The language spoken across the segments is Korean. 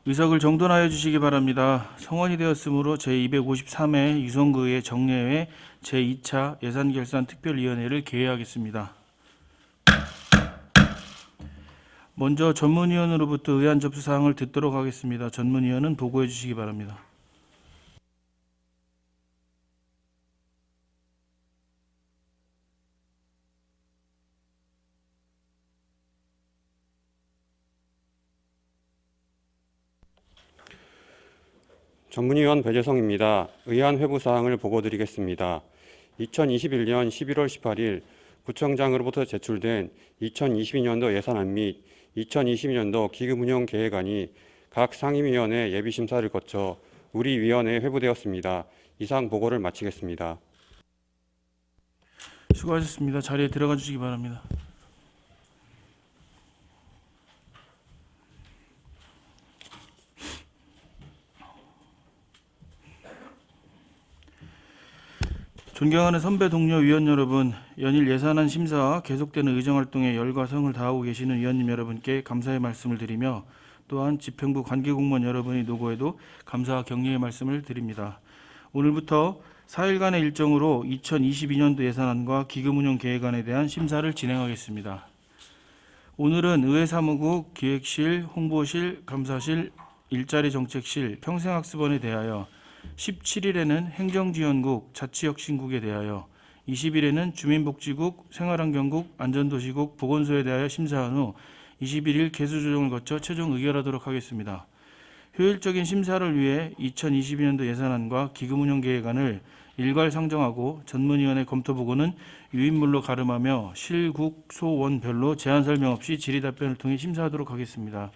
의석을 정돈하여 주시기 바랍니다. 성원이 되었으므로 제253회 유성구의 정례회 제2차 예산결산특별위원회를 개회하겠습니다. 먼저 전문위원으로부터 의안 접수사항을 듣도록 하겠습니다. 전문위원은 보고해 주시기 바랍니다. 전문위원 배재성입니다. 의안 회부사항을 보고드리겠습니다. 2021년 11월 18일 구청장으로부터 제출된 2022년도 예산안 및 2022년도 기금운용 계획안이 각 상임위원회 예비심사를 거쳐 우리 위원회에 회부되었습니다. 이상 보고를 마치겠습니다. 수고하셨습니다. 자리에 들어가 주시기 바랍니다. 존경하는 선배 동료 위원 여러분, 연일 예산안 심사와 계속되는 의정활동에 열과 성을 다하고 계시는 위원님 여러분께 감사의 말씀을 드리며 또한 집행부 관계공무원 여러분의 노고에도 감사와 격려의 말씀을 드립니다. 오늘부터 4일간의 일정으로 2022년도 예산안과 기금운용 계획안에 대한 심사를 진행하겠습니다. 오늘은 의회사무국, 기획실, 홍보실, 감사실, 일자리정책실, 평생학습원에 대하여 17일에는 행정지원국, 자치혁신국에 대하여 20일에는 주민복지국, 생활환경국, 안전도시국, 보건소에 대하여 심사한 후 21일 개수조정을 거쳐 최종 의결하도록 하겠습니다. 효율적인 심사를 위해 2022년도 예산안과 기금운용계획안을 일괄 상정하고 전문위원회 검토보고는 유인물로 가름하며 실국, 소원별로 제한 설명 없이 질의답변을 통해 심사하도록 하겠습니다.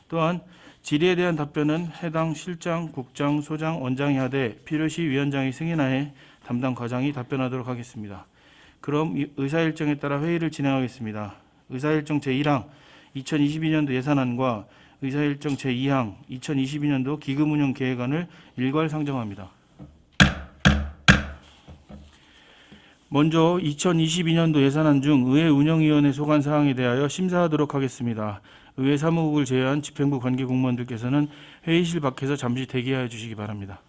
또한 질의에 대한 답변은 해당 실장, 국장, 소장, 원장이 하되 필요시 위원장이 승인하에 담당 과장이 답변하도록 하겠습니다. 그럼 의사일정에 따라 회의를 진행하겠습니다. 의사일정 제1항 2022년도 예산안과 의사일정 제2항 2022년도 기금운용 계획안을 일괄 상정합니다. 먼저 2022년도 예산안 중 의회운영위원회 소관 사항에 대하여 심사하도록 하겠습니다. 의회 사무국을 제외한 집행부 관계공무원들께서는 회의실 밖에서 잠시 대기하여 주시기 바랍니다.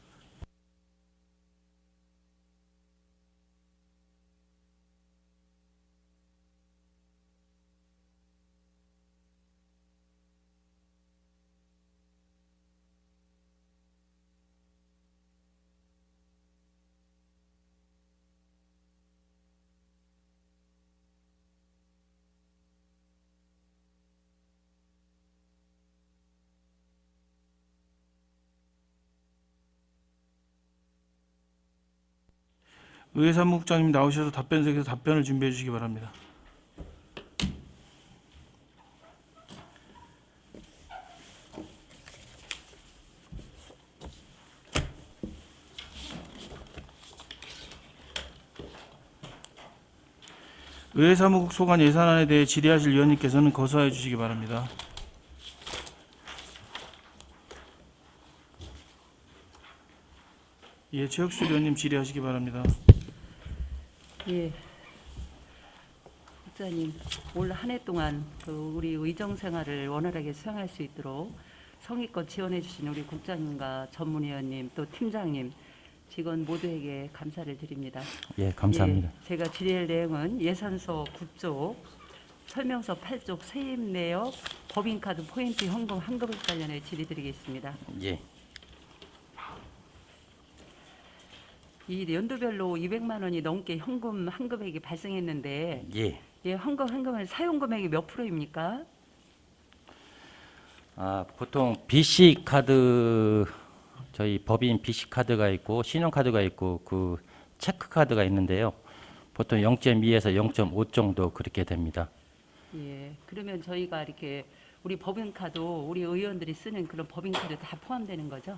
의회 사무국장님 나오셔서 답변석에서 답변을 준비해 주시기 바랍니다. 의회 사무국 소관 예산안에 대해 질의하실 위원님께서는 거소하여 주시기 바랍니다. 예, 최혁수 위원님 질의하시기 바랍니다. 예, 국장님, 올 한 해 동안 우리 의정 생활을 원활하게 수행할 수 있도록 성의껏 지원해 주신 우리 국장님과 전문위원님 또 팀장님, 직원 모두에게 감사를 드립니다. 예, 감사합니다. 예, 제가 질의할 내용은 예산서 9쪽, 설명서 8쪽 세입 내역, 법인카드 포인트 현금 환급액 관련해 질의드리겠습니다. 예. 이 연도별로 200만 원이 넘게 현금 환급액이 발생했는데 예. 예, 환급을 사용 금액이 몇 프로입니까? 보통 BC 카드 저희 법인 BC 카드가 있고 신용 카드가 있고 그 체크 카드가 있는데요. 보통 0.2에서 0.5 정도 그렇게 됩니다. 예. 그러면 저희가 이렇게 우리 법인카드 우리 의원들이 쓰는 그런 법인카드 다 포함되는 거죠?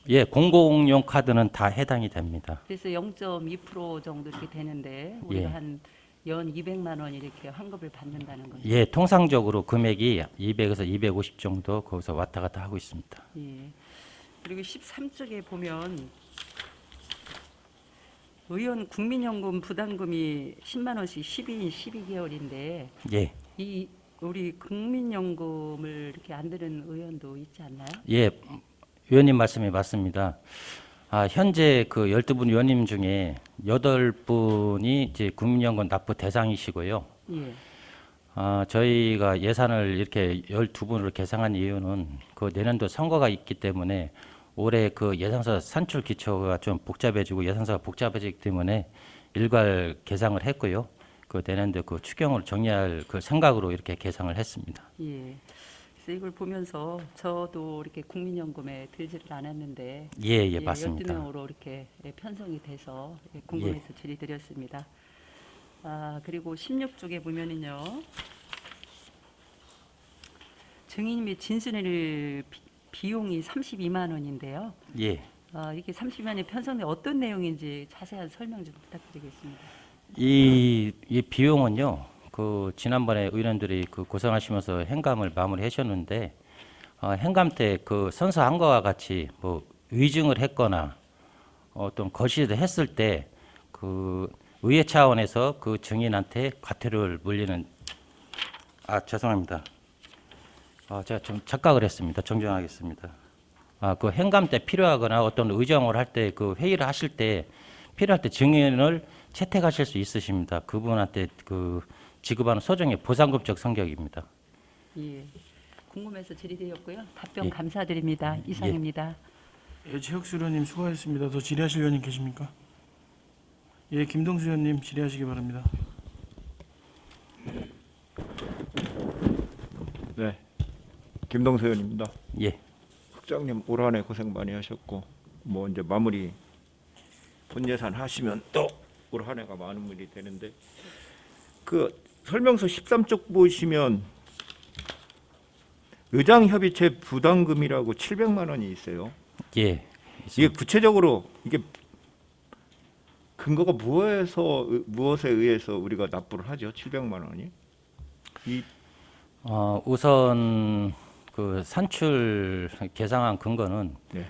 예, 공공용 카드는 다 해당이 됩니다. 그래서 0.2% 정도 이렇게 되는데 우리가 예. 한 연 200만 원 이렇게 환급을 받는다는 거죠. 예, 통상적으로 금액이 200에서 250 정도 거기서 왔다 갔다 하고 있습니다. 예. 그리고 13쪽에 보면 의원 국민연금 부담금이 10만 원씩 12인 12개월인데 예. 이 우리 국민연금을 이렇게 안 드는 의원도 있지 않나요? 예, 위원님 말씀이 맞습니다. 현재 그 12분 위원님 중에 8분이 이제 국민연금 납부 대상이시고요. 예. 저희가 예산을 이렇게 12분으로 계상한 이유는 그 내년도 선거가 있기 때문에 올해 그 예산서 산출 기초가 좀 복잡해지고 예산서가 복잡해지기 때문에 일괄 계상을 했고요. 그 내년도 그 추경을 정리할 그 생각으로 이렇게 계상을 했습니다. 예. 그래서 이걸 보면서 저도 이렇게 국민연금에 들지를 않았는데 예, 맞습니다. 12명으로 이렇게 편성이 돼서 궁금해서 질의드렸습니다. 그리고 16쪽에 보면은요. 증인 및 진술일 비용이 32만 원인데요. 예. 이게 30만 원이 편성된 어떤 내용인지 자세한 설명 좀 부탁드리겠습니다. 이 비용은요. 그 지난번에 의원들이 그 고생하시면서 행감을 마무리하셨는데 행감 때 그 선서한 것과 같이 뭐 위증을 했거나 어떤 거시를 했을 때 그 의회 차원에서 그 증인한테 과태료를 물리는 죄송합니다. 제가 좀 착각을 했습니다. 정정하겠습니다. 그 행감 때 필요하거나 어떤 의정을 할 때 그 회의를 하실 때 필요할 때 증인을 채택하실 수 있으십니다. 그분한테 그 지급하는 소정의 보상금적 성격입니다. 예. 궁금해서 질의드렸고요. 답변 예. 감사드립니다. 이상입니다. 예, 최혁수 의원님 수고하셨습니다. 더 질의하실 의원님 계십니까? 예, 김동수 의원님 질의하시기 바랍니다. 네, 김동수 의원입니다. 예. 국장님 올 한해 고생 많이 하셨고 뭐 이제 마무리 본예산 하시면 또 올 한해가 많은 일이 되는데 그 설명서 13쪽 보시면 의장협의체 부담금이라고 700만 원이 있어요. 예. 이게 구체적으로 이게 근거가 무엇에 의해서 우리가 납부를 하죠? 700만 원이? 우선 그 산출 계상한 근거는 네.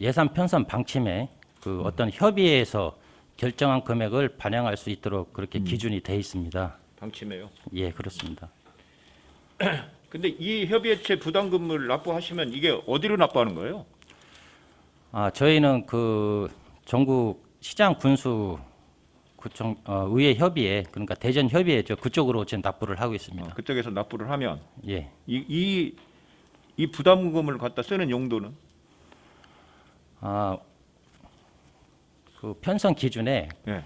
예산 편성 방침에 그 어떤 협의회에서 결정한 금액을 반영할 수 있도록 그렇게 기준이 돼 있습니다. 방침해요. 예, 그렇습니다. 근데 이 협의체 부담금을 납부하시면 이게 어디로 납부하는 거예요? 저희는 그 전국 시장 군수 구청 의회 협의회 그러니까 대전 협의회죠. 그쪽으로 지금 납부를 하고 있습니다. 그쪽에서 납부를 하면 예. 이 부담금을 갖다 쓰는 용도는 그 편성 기준에 예.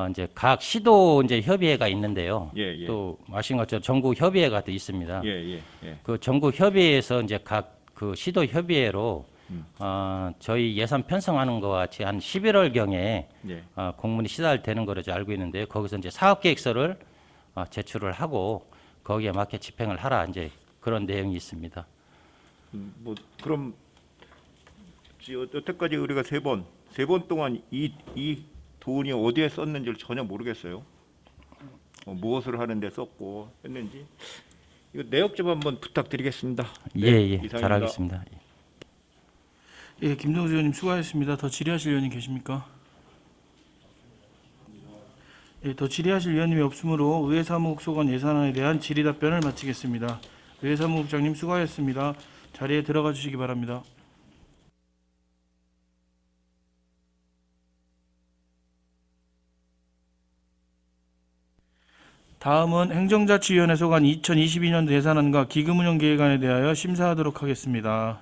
이제 각 시도 이제 협의회가 있는데요. 예. 또 아신 것처럼 전국 협의회가 또 있습니다. 예. 그 전국 협의회에서 이제 각 그 시도 협의회로 저희 예산 편성하는 것과 같이 한 11월 경에 예. 공문이 시달되는 거로 알고 있는데요. 거기서 이제 사업 계획서를 제출을 하고 거기에 맞게 집행을 하라 이제 그런 내용이 있습니다. 뭐 그럼 여태까지 우리가 세 번 동안 이 돈이 어디에 썼는지를 전혀 모르겠어요. 무엇을 하는데 썼고 했는지 이거 내역 좀 한번 부탁드리겠습니다. 네, 예, 이상입니다. 잘하겠습니다. 예, 김동수 의원님 수고하셨습니다. 더 질의하실 의원님 계십니까? 예, 더 질의하실 의원님이 없으므로 의회사무국 소관 예산안에 대한 질의 답변을 마치겠습니다. 의회사무국장님 수고하셨습니다. 자리에 들어가 주시기 바랍니다. 다음은 행정자치위원회 소관 2022년도 예산안과 기금운용 계획안에 대하여 심사하도록 하겠습니다.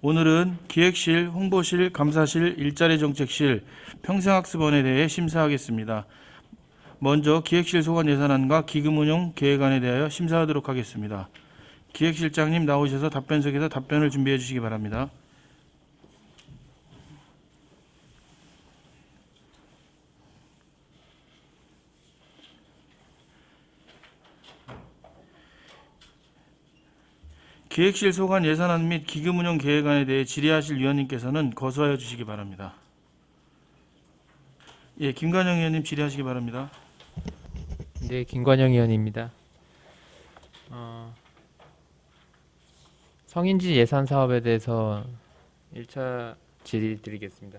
오늘은 기획실, 홍보실, 감사실, 일자리 정책실, 평생학습원에 대해 심사하겠습니다. 먼저 기획실 소관 예산안과 기금운용 계획안에 대하여 심사하도록 하겠습니다. 기획실장님 나오셔서 답변석에서 답변을 준비해 주시기 바랍니다. 기획실 소관 예산안 및 기금운용 계획안에 대해 질의하실 위원님께서는 거수하여 주시기 바랍니다. 예, 김관영 의원님 질의하시기 바랍니다. 네, 김관영 의원입니다. 성인지 예산 사업에 대해서 1차 질의 드리겠습니다.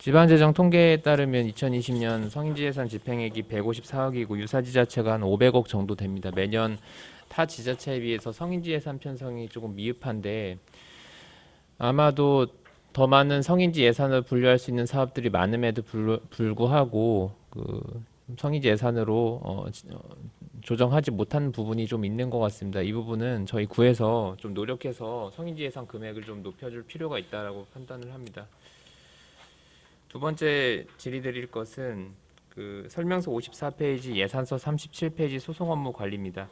지방재정 통계에 따르면 2020년 성인지예산 집행액이 154억이고 유사지자체가 한 500억 정도 됩니다. 매년 타 지자체에 비해서 성인지예산 편성이 조금 미흡한데 아마도 더 많은 성인지 예산을 분류할 수 있는 사업들이 많음에도 불구하고 그 성인지 예산으로 조정하지 못한 부분이 좀 있는 것 같습니다. 이 부분은 저희 구에서 좀 노력해서 성인지 예산 금액을 좀 높여줄 필요가 있다라고 판단을 합니다. 두 번째 질의드릴 것은 그 설명서 54페이지 예산서 37페이지 소송 업무 관리입니다.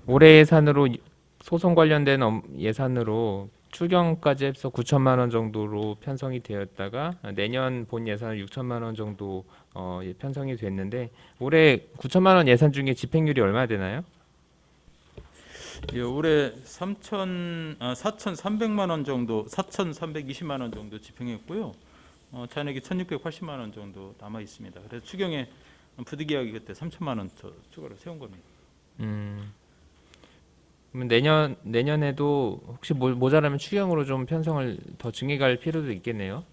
올해 예산으로 소송 관련된 예산으로 추경까지 해서 9천만 원 정도로 편성이 되었다가 내년 본 예산은 6천만 원 정도 편성이 됐는데 올해 9천만 원 예산 중에 집행률이 얼마나 되나요? 예, 올해 4,300만 원 정도, 4,320만 원 정도 집행했고요. 잔액이 1,680만 원 정도 남아 있습니다. 그래서 추경에 부득이하게 그때 3천만 원 더 추가로 세운 겁니다. 그러면 내년에도 혹시 모자라면 추경으로 좀 편성을 더 증액할 필요도 있겠네요.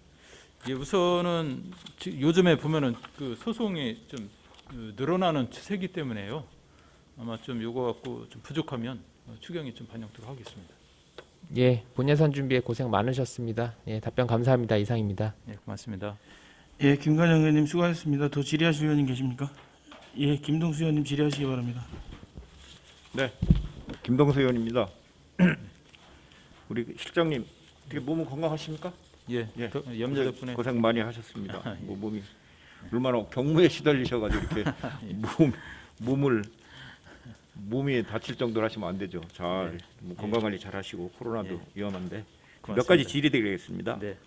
예, 우선은 요즘에 보면은 그 소송이 좀 늘어나는 추세이기 때문에요. 아마 좀 요거 갖고 좀 부족하면 추경이 좀 반영토록 하겠습니다. 예, 본 예산 준비에 고생 많으셨습니다. 예, 답변 감사합니다. 이상입니다. 네, 고맙습니다. 예, 김관영 의원님 수고하셨습니다. 더 질의하실 의원님 계십니까? 예, 김동수 의원님 질의하시기 바랍니다. 네, 김동수 의원입니다. 우리 실장님 어떻게 몸은 건강하십니까? 예, 예, 염려 덕분에 고생 많이 하셨습니다. 예. 뭐 몸이 얼마나 경무에 시달리셔가지고 이렇게 몸이 다칠 정도로 하시면 안 되죠. 잘 뭐 건강 관리 잘 하시고 코로나도 예. 위험한데 몇 고맙습니다. 가지 질의드리겠습니다. 네.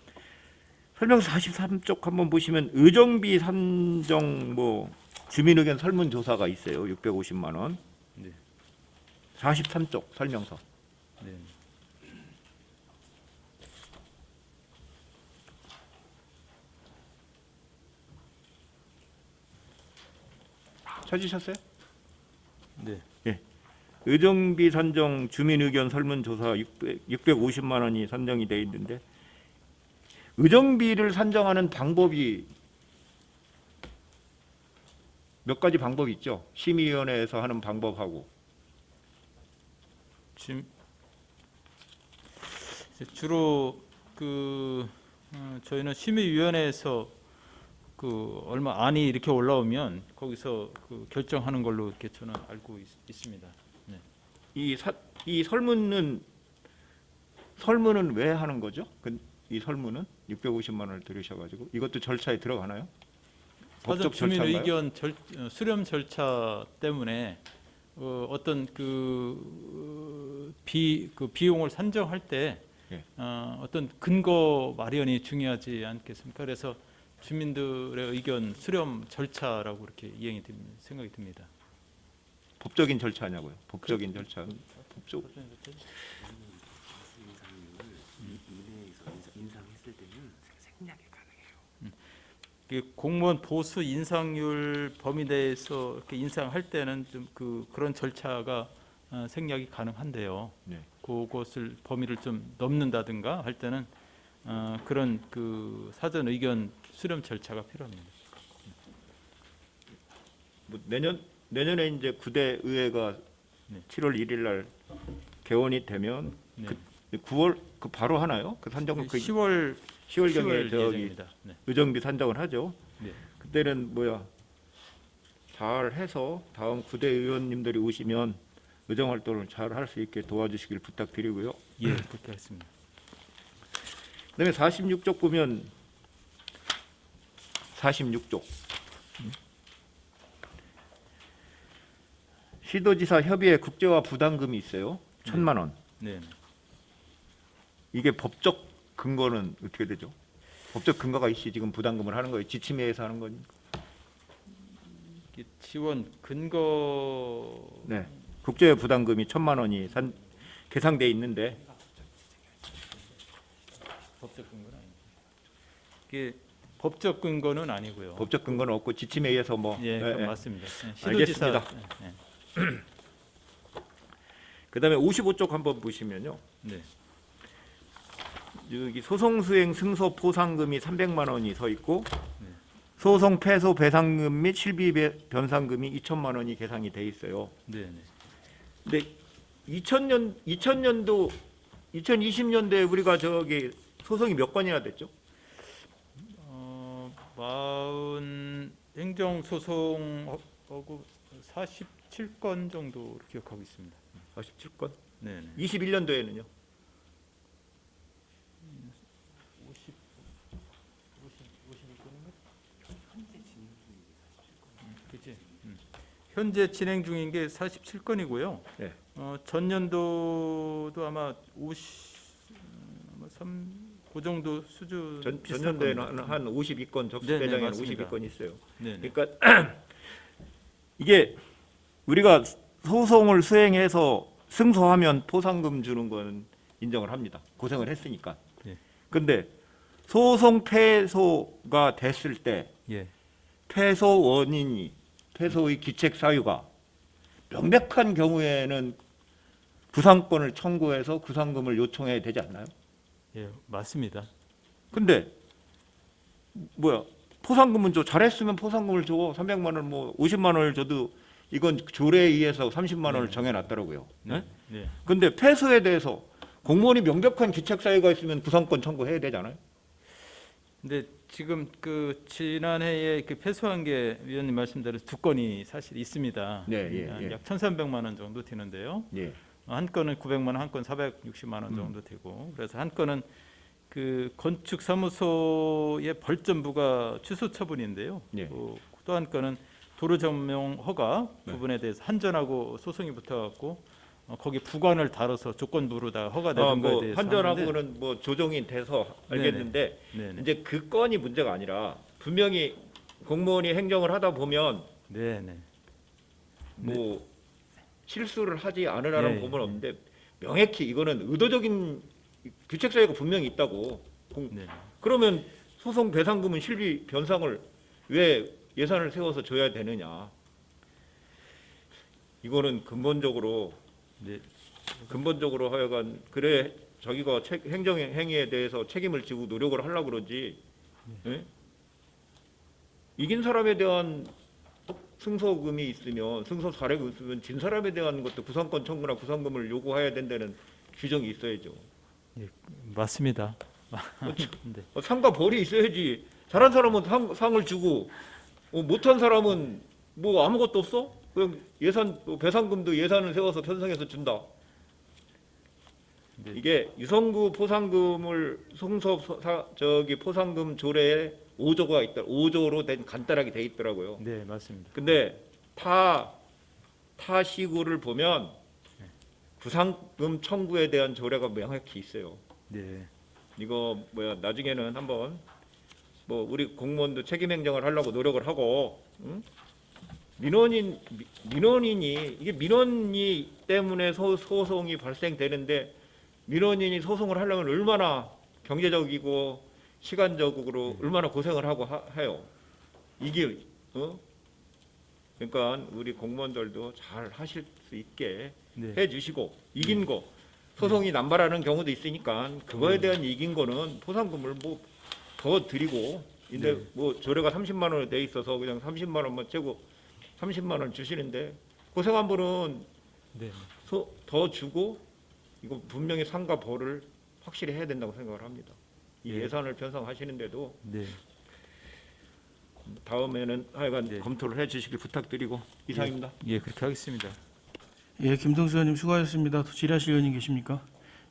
설명서 43쪽 한번 보시면 의정비 산정 뭐 주민 의견 설문 조사가 있어요. 650만 원. 네. 43쪽 설명서. 네. 찾으셨어요? 네. 의정비 산정 주민 의견 설문 조사 650만 원이 산정이 돼 있는데 의정비를 산정하는 방법이 몇 가지 방법이 있죠. 심의위원회에서 하는 방법하고 지금 주로 저희는 심의위원회에서 얼마 안이 이렇게 올라오면 거기서 결정하는 걸로 이렇게 저는 알고 있습니다. 네. 이 설문은 왜 하는 거죠? 이 설문은 650만 원을 들으셔가지고 이것도 절차에 들어가나요? 사전 법적 주민 절차인가요? 의견 수렴 절차 때문에 어떤 비용을 산정할 때 예. 어떤 근거 마련이 중요하지 않겠습니까? 그래서 주민들의 의견 수렴 절차라고 이렇게 이행이 됩니다. 생각이 듭니다. 법적인 절차냐고요? 법적인 절차. 법적. 공무원 보수 인상률 범위 내에서 이렇게 인상할 때는 좀 그런 절차가 생략이 가능한데요. 네. 그것을 범위를 좀 넘는다든가 할 때는 그런 사전 의견 수렴 절차가 필요합니다. 뭐 내년에 이제 9대 의회가 네. 7월 1일 날 개원이 되면 네. 9월 바로 하나요? 그 산정은 10월 10월경에 저기 예정입니다. 네. 의정비 산정을 하죠. 네. 그때는 잘 해서 다음 9대 의원님들이 오시면 의정 활동을 잘 할 수 있게 도와주시길 부탁드리고요. 예, 그렇게 하겠습니다. 그다음에 46쪽 보면 46쪽 시도지사 협의회 국제화 부담금이 있어요. 1,000만 원. 네. 이게 법적 근거는 어떻게 되죠? 법적 근거가 있이 지금 부담금을 하는 거예요. 지침회에서 하는 거니까. 지원 근거 네. 국제 부담금이 1,000만 원이 계상돼 있는데 법적 근거는 아니고 이게 법적 근거는 아니고요. 법적 근거는 없고 지침회의에서 예, 예, 예. 맞습니다. 예, 알겠습니다. 예, 그다음에 55쪽 한번 보시면요. 네. 여기 소송 수행 승소 포상금이 300만 원이 서 있고 소송 패소 배상금 및 실비 변상금이 2천만 원이 계상이 돼 있어요. 네, 네. 근데 2020년도 2020년도에 우리가 저기 소송이 몇 건이나 됐죠? 40 행정 소송하고 47건 정도로 기억하고 있습니다. 47건? 네, 네. 21년도에는요? 그치? 현재 진행 중인 게 47건이고요. 네. 전년도도 아마 3, 그 정도 수준. 전년도에는 한 52건 접수 네, 네, 대장에는 맞습니다. 52건 있어요. 네, 네. 그러니까 이게 우리가 소송을 수행해서 승소하면 포상금 주는 건 인정을 합니다. 고생을 했으니까. 예. 근데 소송 패소가 됐을 때 예. 패소 원인이 패소의 기책 사유가 명백한 경우에는 구상권을 청구해서 구상금을 요청해야 되지 않나요? 예, 맞습니다. 근데 뭐야 포상금은 줘 잘했으면 포상금을 줘 300만 원 뭐 50만 원을 줘도 이건 조례에 의해서 30만 원을 정해놨더라고요. 네. 네? 네. 근데 패소에 대해서 공무원이 명백한 기책 사유가 있으면 구상권 청구해야 되잖아요. 근데 지금 그 지난해에 그 패소한 게 위원님 말씀대로 2건이 사실 있습니다. 네, 예, 예. 약 1,300만 원 정도 되는데요. 예. 한 건은 900만 원, 한 건 460만 원 정도 되고, 그래서 한 건은 그 건축 사무소의 벌점 부과 취소 처분인데요. 예. 또 한 건은 도로 점용 허가 네. 부분에 대해서 한전하고 소송이 붙어갖고 거기 부관을 다뤄서 조건부로 다 허가되는 거에 뭐 대해서 한전하고는 뭐 조정이 돼서 알겠는데 네네. 이제 그 건이 문제가 아니라 분명히 공무원이 행정을 하다 보면 네네. 뭐 실수를 하지 않으라는 예, 법은 예. 없는데 명확히 이거는 의도적인 규책 사유가 분명히 있다고. 네. 그러면 소송 배상금은 실비 변상을 왜 예산을 세워서 줘야 되느냐? 이거는 근본적으로 네. 하여간 그래 자기가 행정 행위에 대해서 책임을 지고 노력을 하려고 그러지. 예? 이긴 사람에 대한 승소금이 있으면 승소 사례가 있으면 진 사람에 대한 것도 구상권 청구나 구상금을 요구해야 된다는 규정이 있어야죠. 맞습니다. 네. 상과 벌이 있어야지. 잘한 사람은 상을 주고 못한 사람은 뭐 아무것도 없어? 그냥 예산 배상금도 예산을 세워서 편성해서 준다. 네. 이게 유성구 포상금을 포상금 조례에 5조가 있다. 5조로 된 간단하게 돼 있더라고요. 네, 맞습니다. 근데 타 시구를 보면 구상금 청구에 대한 조례가 명확히 있어요. 네. 이거 나중에는 한번 뭐 우리 공무원도 책임 행정을 하려고 노력을 하고 응? 민원인이 이게 민원이 때문에 소송이 발생되는데 민원인이 소송을 하려면 얼마나 경제적이고 시간적으로 얼마나 고생을 하고 해요. 이게 그러니까 우리 공무원들도 잘 하실 수 있게 네. 해주시고 이긴 거 소송이 남발하는 경우도 있으니까 그거에 대한 이긴 거는 포상금을 뭐 더 드리고 근데 뭐 조례가 30만 원에 돼 있어서 그냥 30만 원만 채고 30만 원 주시는데 고생한 분은 네. 더 주고 이거 분명히 상과 벌을 확실히 해야 된다고 생각을 합니다. 이 예. 예산을 편성하시는데도 네. 다음에는 하여간 네. 검토를 해주시길 부탁드리고 이상입니다. 예, 그렇게 하겠습니다. 예, 김동수 의원님 수고하셨습니다. 또 질의하실 의원님 계십니까?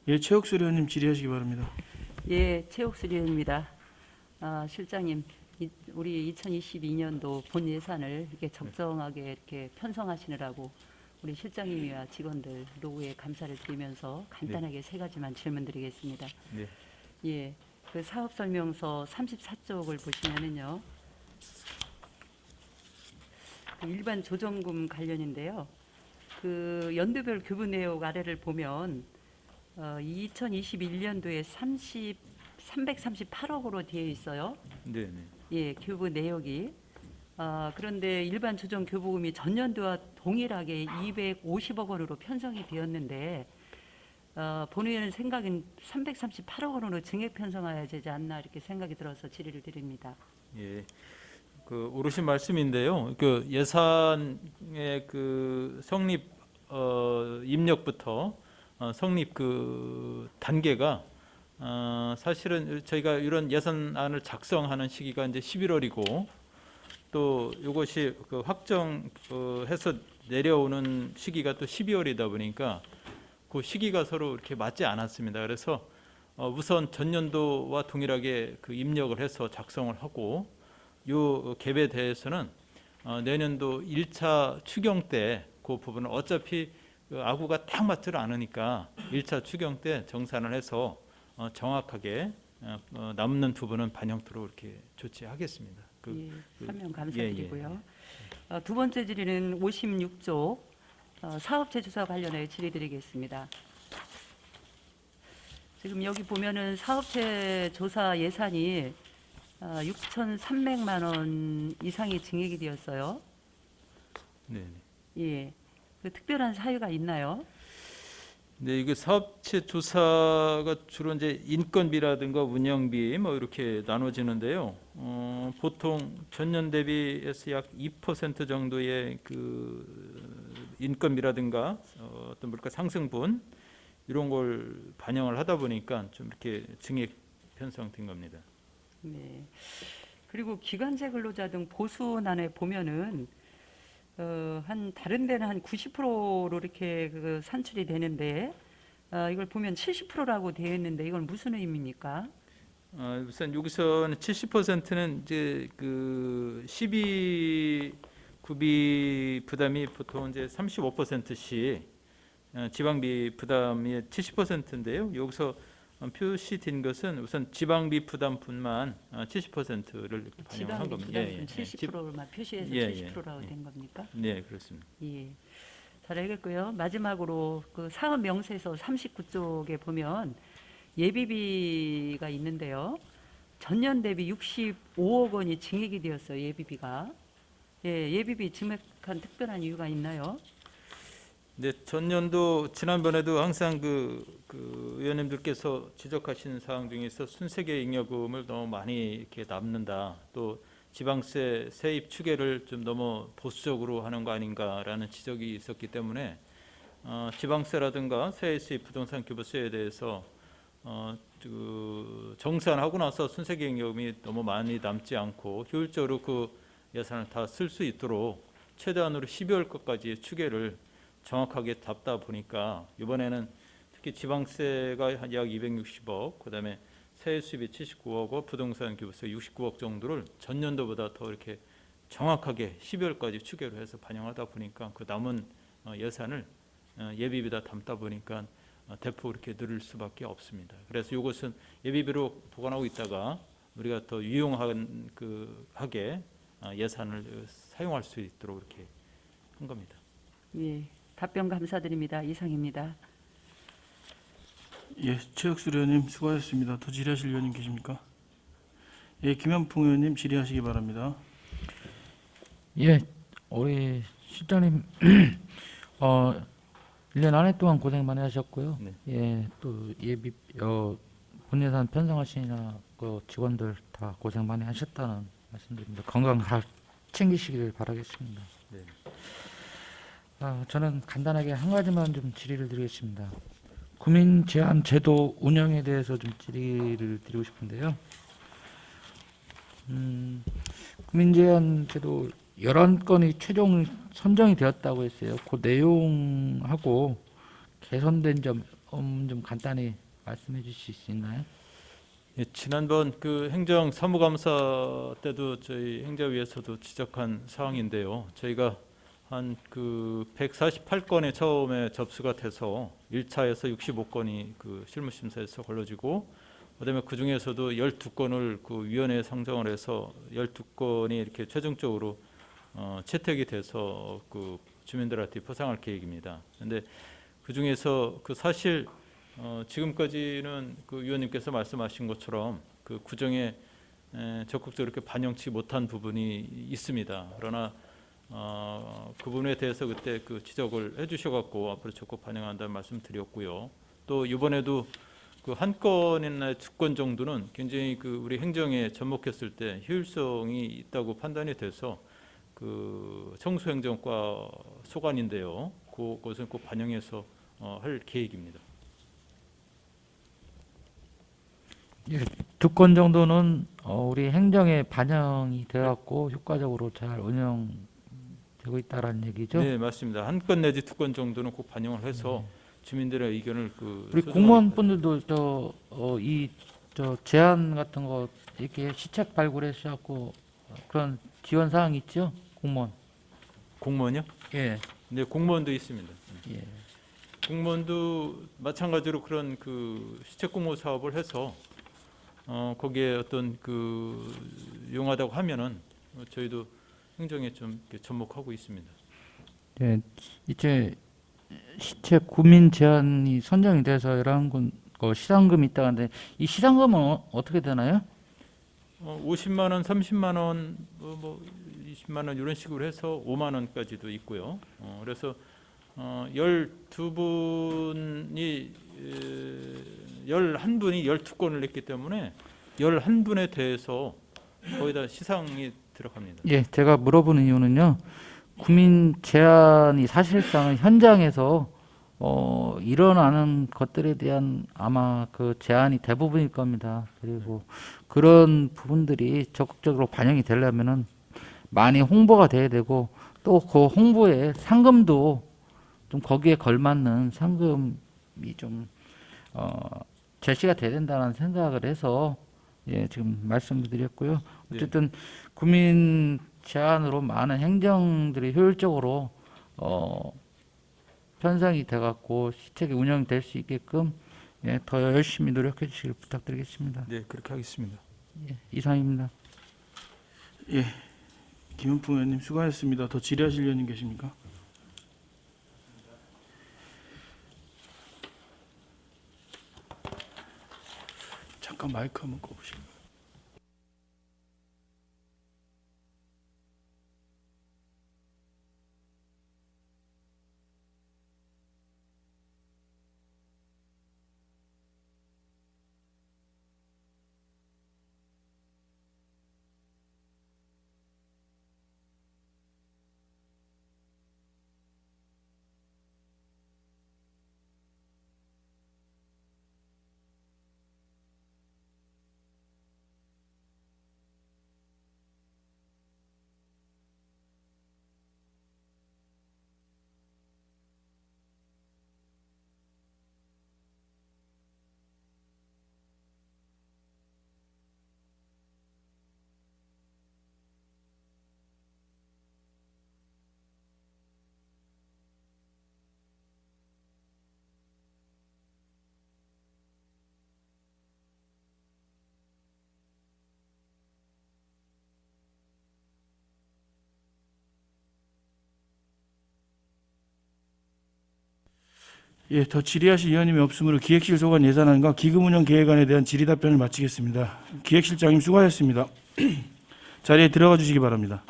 예, 최옥수 의원님 질의하시기 바랍니다. 예, 최옥수 의원입니다. 실장님, 우리 2022년도 본 예산을 이렇게 적정하게 이렇게 편성하시느라고 우리 실장님이와 직원들 노후에 감사를 드리면서 간단하게 세 가지만 질문드리겠습니다. 네. 예, 그 사업 설명서 34쪽을 보시면은요, 그 일반 조정금 관련인데요. 그 연도별 교부 내역 아래를 보면 2021년도에 338억으로 되어 있어요. 네, 네. 예, 교부 내역이. 그런데 일반 조정 교부금이 전년도와 동일하게 250억 원으로 편성이 되었는데 본의원 생각엔 338억 원으로 증액 편성해야 되지 않나 이렇게 생각이 들어서 질의를 드립니다. 예, 그 옳으신 말씀인데요. 그 예산의 그 성립 입력부터 성립 그 단계가 사실은 저희가 이런 예산안을 작성하는 시기가 이제 11월이고 또 이것이 그 확정해서 내려오는 시기가 또 12월이다 보니까 그 시기가 서로 이렇게 맞지 않았습니다. 그래서 우선 전년도와 동일하게 그 입력을 해서 작성을 하고 요 갭에 대해서는 내년도 1차 추경 때 그 부분은 어차피 그 아구가 딱 맞지 않으니까 1차 추경 때 정산을 해서 정확하게 남는 부분은 반영토록 이렇게 조치하겠습니다. 예, 설명 감사드리고요. 두 번째 질의는 56조 사업체 조사 관련해 질의드리겠습니다. 지금 여기 보면은 사업체 조사 예산이 6,300만 원 이상이 증액이 되었어요. 네. 예, 그 특별한 사유가 있나요? 네, 이게 사업체 조사가 주로 이제 인건비라든가 운영비 뭐 이렇게 나눠지는데요. 보통 전년 대비해서 약 2% 정도의 그 인건비라든가 어떤 물가 상승분 이런 걸 반영을 하다 보니까 좀 이렇게 증액 편성된 겁니다. 네. 그리고 기간제 근로자 등 보수난에 보면은 한 다른 데는 한 90%로 이렇게 그 산출이 되는데 이걸 보면 70%라고 되어 있는데 이건 무슨 의미입니까? 우선 여기서는 70%는 이제 그 12 구비 부담이 보통 이제 35%씩 지방비 부담이 70%인데요. 여기서 표시된 것은 우선 지방비 부담분만 70%를 반영한 지방비 겁니다. 부담은 70%만 표시해서 예, 70%라고 된 겁니까? 네, 그렇습니다. 예. 잘 알겠고요. 마지막으로 그 사업 명세서 39쪽에 보면 예비비가 있는데요. 전년 대비 65억 원이 증액이 되었어요. 예비비가. 예, 예비비 증액한 특별한 이유가 있나요? 네, 전년도 지난번에도 항상 그 의원님들께서 지적하신 사항 중에서 순세계 잉여금을 너무 많이 이렇게 남는다. 또 지방세 세입 추계를 좀 너무 보수적으로 하는 거 아닌가라는 지적이 있었기 때문에 지방세라든가 세입 부동산 규모세에 대해서 그 정산하고 나서 순세계 잉여금이 너무 많이 남지 않고 효율적으로 그 예산을 다 쓸 수 있도록 최대한으로 12월 것까지 추계를 정확하게 잡다 보니까 이번에는 특히 지방세가 한 약 260억, 그다음에 세액 수입이 79억 원, 부동산 기부세 69억 정도를 전년도보다 더 이렇게 정확하게 12월까지 추계로 해서 반영하다 보니까 그 남은 예산을 예비비다 담다 보니까 대폭 이렇게 늘릴 수밖에 없습니다. 그래서 이것은 예비비로 보관하고 있다가 우리가 더 유용한 하게 예산을 사용할 수 있도록 이렇게 한 겁니다. 예. 답변 감사드립니다. 이상입니다. 예, 최혁수 의원님 수고하셨습니다. 더 질의하실 의원님 계십니까? 예, 김현풍 의원님 질의하시기 바랍니다. 예, 우리 실장님 1년 한 해 동안 고생 많이 하셨고요. 네. 예, 또 예비 본예산 편성하시느라 그 직원들 다 고생 많이 하셨다는 말씀드립니다. 건강 잘 챙기시길 바라겠습니다. 네. 저는 간단하게 한 가지만 좀 질의를 드리겠습니다. 국민 제한 제도 운영에 대해서 좀 질의를 드리고 싶은데요. 국민 제한 제도 11건이 최종 선정이 되었다고 했어요. 그 내용하고 개선된 점 좀 간단히 말씀해 주실 수 있나요? 예, 지난번 그 행정 사무감사 때도 저희 행정위에서도 지적한 사항인데요. 저희가 한 그 148건에 처음에 접수가 돼서 1차에서 65건이 그 실무심사에서 걸러지고, 그다음에 그 중에서도 12건을 그 위원회에 상정을 해서 12건이 이렇게 최종적으로 채택이 돼서 그 주민들한테 포상할 계획입니다. 그런데 그 중에서 그 사실 지금까지는 그 위원님께서 말씀하신 것처럼 그 구정에 적극적으로 이렇게 반영치 못한 부분이 있습니다. 그러나 그 부분에 대해서 그때 그 지적을 해주셔갖고 앞으로 적극 반영한다는 말씀드렸고요. 또 이번에도 그 한 건이나 두 건 정도는 굉장히 그 우리 행정에 접목했을 때 효율성이 있다고 판단이 돼서 그 청소행정과 소관인데요. 그것은 꼭 반영해서 할 계획입니다. 예, 2건 정도는 우리 행정에 반영이 되어갖고 효과적으로 잘 운영되고 있다라는 얘기죠. 네, 맞습니다. 한 건 내지 두 건 정도는 꼭 반영을 해서 주민들의 의견을 우리 공무원분들도 저 제안 같은 거 이렇게 시책 발굴해주셔갖고 그런 지원 사항 있죠, 공무원. 공무원이요? 예, 네, 공무원도 있습니다. 예. 공무원도 마찬가지로 그런 그 시책 공모 사업을 해서 거기에 어떤 그 용하다고 하면은 저희도 행정에 좀 이렇게 접목하고 있습니다. 예, 이제 시책 구민 제한이 선정이 돼서 11군 시상금이 있다는데 이 시상금은 어떻게 되나요? 50만 원, 30만 원, 뭐 20만 원 이런 식으로 해서 5만 원까지도 있고요. 그래서 12분이 11분이 12건을 냈기 때문에 11분에 대해서 거의 다 시상이 들어갑니다. 예, 제가 물어보는 이유는요. 구민 제한이 사실상 현장에서 일어나는 것들에 대한 아마 그 제한이 대부분일 겁니다. 그리고 그런 부분들이 적극적으로 반영이 되려면은 많이 홍보가 돼야 되고 또 그 홍보에 상금도 좀 거기에 걸맞는 상금이 좀 제시가 돼야 된다는 생각을 해서 예, 지금 말씀을 드렸고요. 어쨌든 구민 제한으로 많은 행정들이 효율적으로 편성이 돼갖고 시책이 운영될 수 있게끔 예, 더 열심히 노력해 주시길 부탁드리겠습니다. 네, 그렇게 하겠습니다. 예, 이상입니다. 예, 김은풍 의원님 수고하셨습니다. 더 질의하실 의원님 계십니까? 잠깐 마이크 한번 꺼보실까요? 예, 더 질의하실 의원님이 없으므로 기획실 소관 예산안과 기금운영 계획안에 대한 질의 답변을 마치겠습니다. 기획실장님 수고하셨습니다. 자리에 들어가 주시기 바랍니다.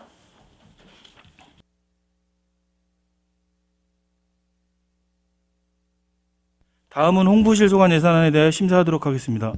다음은 홍보실 소관 예산안에 대하여 심사하도록 하겠습니다.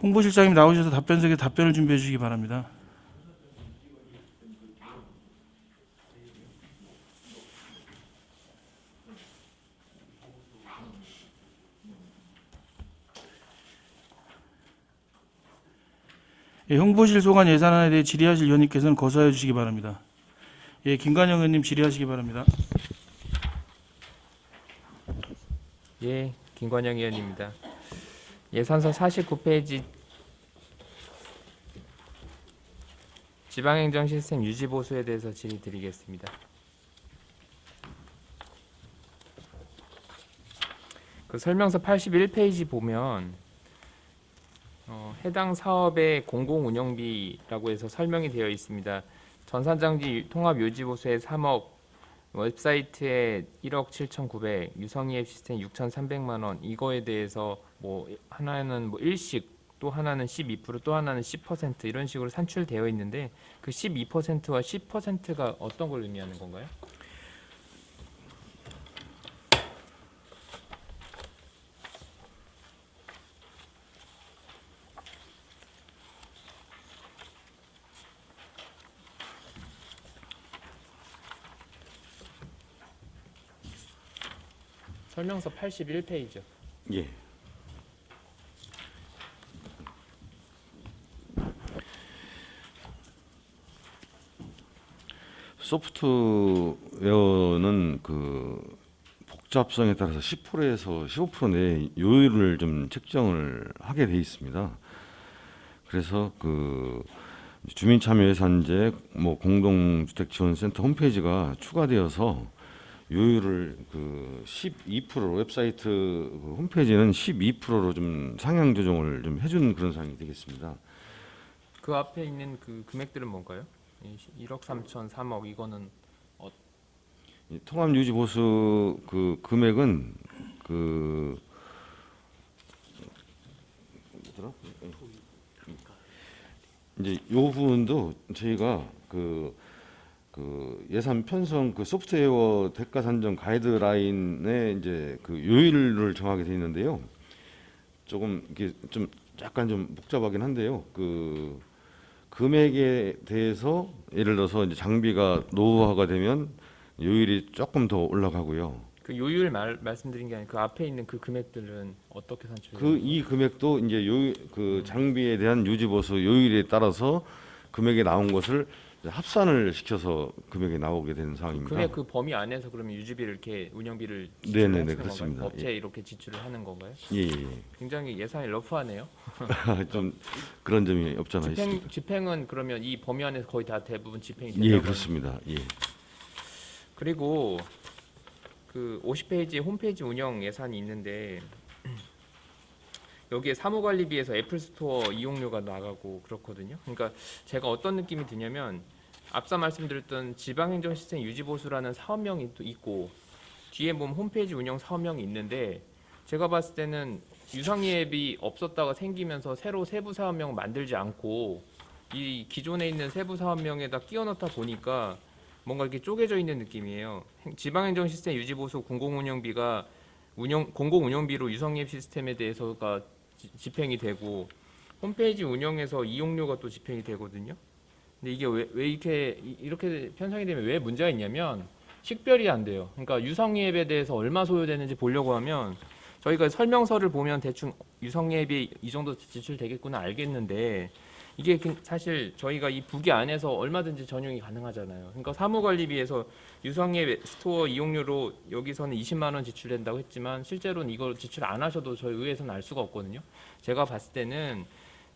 홍보실장님 나오셔서 답변석에 답변을 준비해 주시기 바랍니다. 예, 홍보실 소관 예산안에 대해 질의하실 의원님께서는 거사해 주시기 바랍니다. 예, 김관영 의원님 질의하시기 바랍니다. 예, 김관영 의원입니다. 예산서 49페이지 지방행정 시스템 유지 보수에 대해서 질의 드리겠습니다. 그 설명서 81페이지 보면 해당 사업의 공공운영비라고 해서 설명이 되어 있습니다. 전산장비 통합유지보수에 3억, 웹사이트에 1억 7,900, 유성이앱 시스템 6,300만 원. 이거에 대해서 뭐 하나는 뭐 일식, 또 하나는 12%, 또 하나는 10% 이런 식으로 산출되어 있는데 그 12%와 10%가 어떤 걸 의미하는 건가요? 설명서 81페이지요. 예. 소프트웨어는 그 복잡성에 따라서 10%에서 15% 내에 요율을 좀 책정을 하게 돼 있습니다. 그래서 그 주민참여예산제 뭐 공동주택지원센터 홈페이지가 추가되어서 요율을 그 12% 웹사이트 그 홈페이지는 12%로 좀 상향 조정을 좀 해준 그런 상황이 되겠습니다. 그 앞에 있는 그 금액들은 뭔가요? 1억 3천, 3억 이거는 이 통합 유지 보수 그 금액은 그 뭐더라? 이제 요 부분도 저희가 그 예산 편성 그 소프트웨어 대가 산정 가이드라인에 이제 그 요율을 정하게 돼 있는데요. 조금 이게 좀 약간 좀 복잡하긴 한데요. 그 금액에 대해서 예를 들어서 이제 장비가 노후화가 되면 요율이 조금 더 올라가고요. 그 요율 말씀드린 게 아니고 그 앞에 있는 그 금액들은 어떻게 산출해요? 그 이 금액도 이제 그 장비에 대한 유지 보수 요율에 따라서 금액이 나온 것을 합산을 시켜서 금액이 나오게 되는 상황입니다. 금액 그 범위 안에서 그러면 유지비를 이렇게 운영비를 네네네, 지출하는 그렇습니다. 건가요? 업체에 예. 이렇게 지출을 하는 건가요? 예. 굉장히 예산이 러프하네요. 좀 그런 점이 없잖아 있습니다. 집행은 그러면 이 범위 안에서 거의 다 대부분 집행이 된다고 예, 하는 그렇습니다. 예. 그리고 그 50페이지 홈페이지 운영 예산이 있는데 여기에 사무관리비에서 애플스토어 이용료가 나가고 그렇거든요. 그러니까 제가 어떤 느낌이 드냐면 앞서 말씀드렸던 지방행정 시스템 유지보수라는 사업명이 또 있고 뒤에 보면 홈페이지 운영 사업명이 있는데 제가 봤을 때는 유상이 앱이 없었다가 생기면서 새로 세부 사업명을 만들지 않고 이 기존에 있는 세부 사업명에다 끼워 넣다 보니까 뭔가 이렇게 쪼개져 있는 느낌이에요. 지방행정 시스템 유지보수 공공운영비가 공공운영비로 유성앱 시스템에 대해서가 집행이 되고 홈페이지 운영에서 이용료가 또 집행이 되거든요. 근데 이게 왜 이렇게 편성이 되면 왜 문제가 있냐면 식별이 안 돼요. 그러니까 유성앱에 대해서 얼마 소요되는지 보려고 하면 저희가 설명서를 보면 대충 유성앱이 이 정도 지출되겠구나 알겠는데 이게 사실 저희가 이 부기 안에서 얼마든지 전용이 가능하잖아요. 그러니까 사무관리비에서 유성앱 스토어 이용료로 여기서는 20만 원 지출된다고 했지만 실제로는 이걸 지출 안 하셔도 저희 의회에서는 알 수가 없거든요. 제가 봤을 때는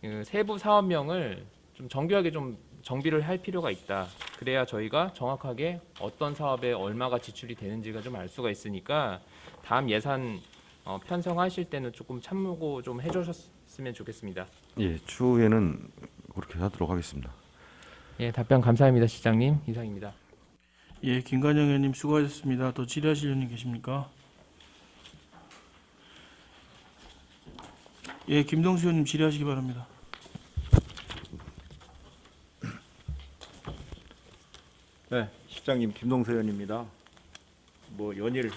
그 세부 사업명을 좀 정교하게 좀 정비를 할 필요가 있다. 그래야 저희가 정확하게 어떤 사업에 얼마가 지출이 되는지가 좀 알 수가 있으니까 다음 예산 편성하실 때는 조금 참고 좀 해주셨으면 좋겠습니다. 예, 추후에는 그렇게 하도록 하겠습니다. 예, 답변 감사합니다, 시장님. 이상입니다. 예, 김관영 의원님 수고하셨습니다. 또 질의하실 의원님 계십니까? 예, 김동수 의원님 질의하시기 바랍니다. 네, 시장님 김동서 의원입니다. 뭐 연일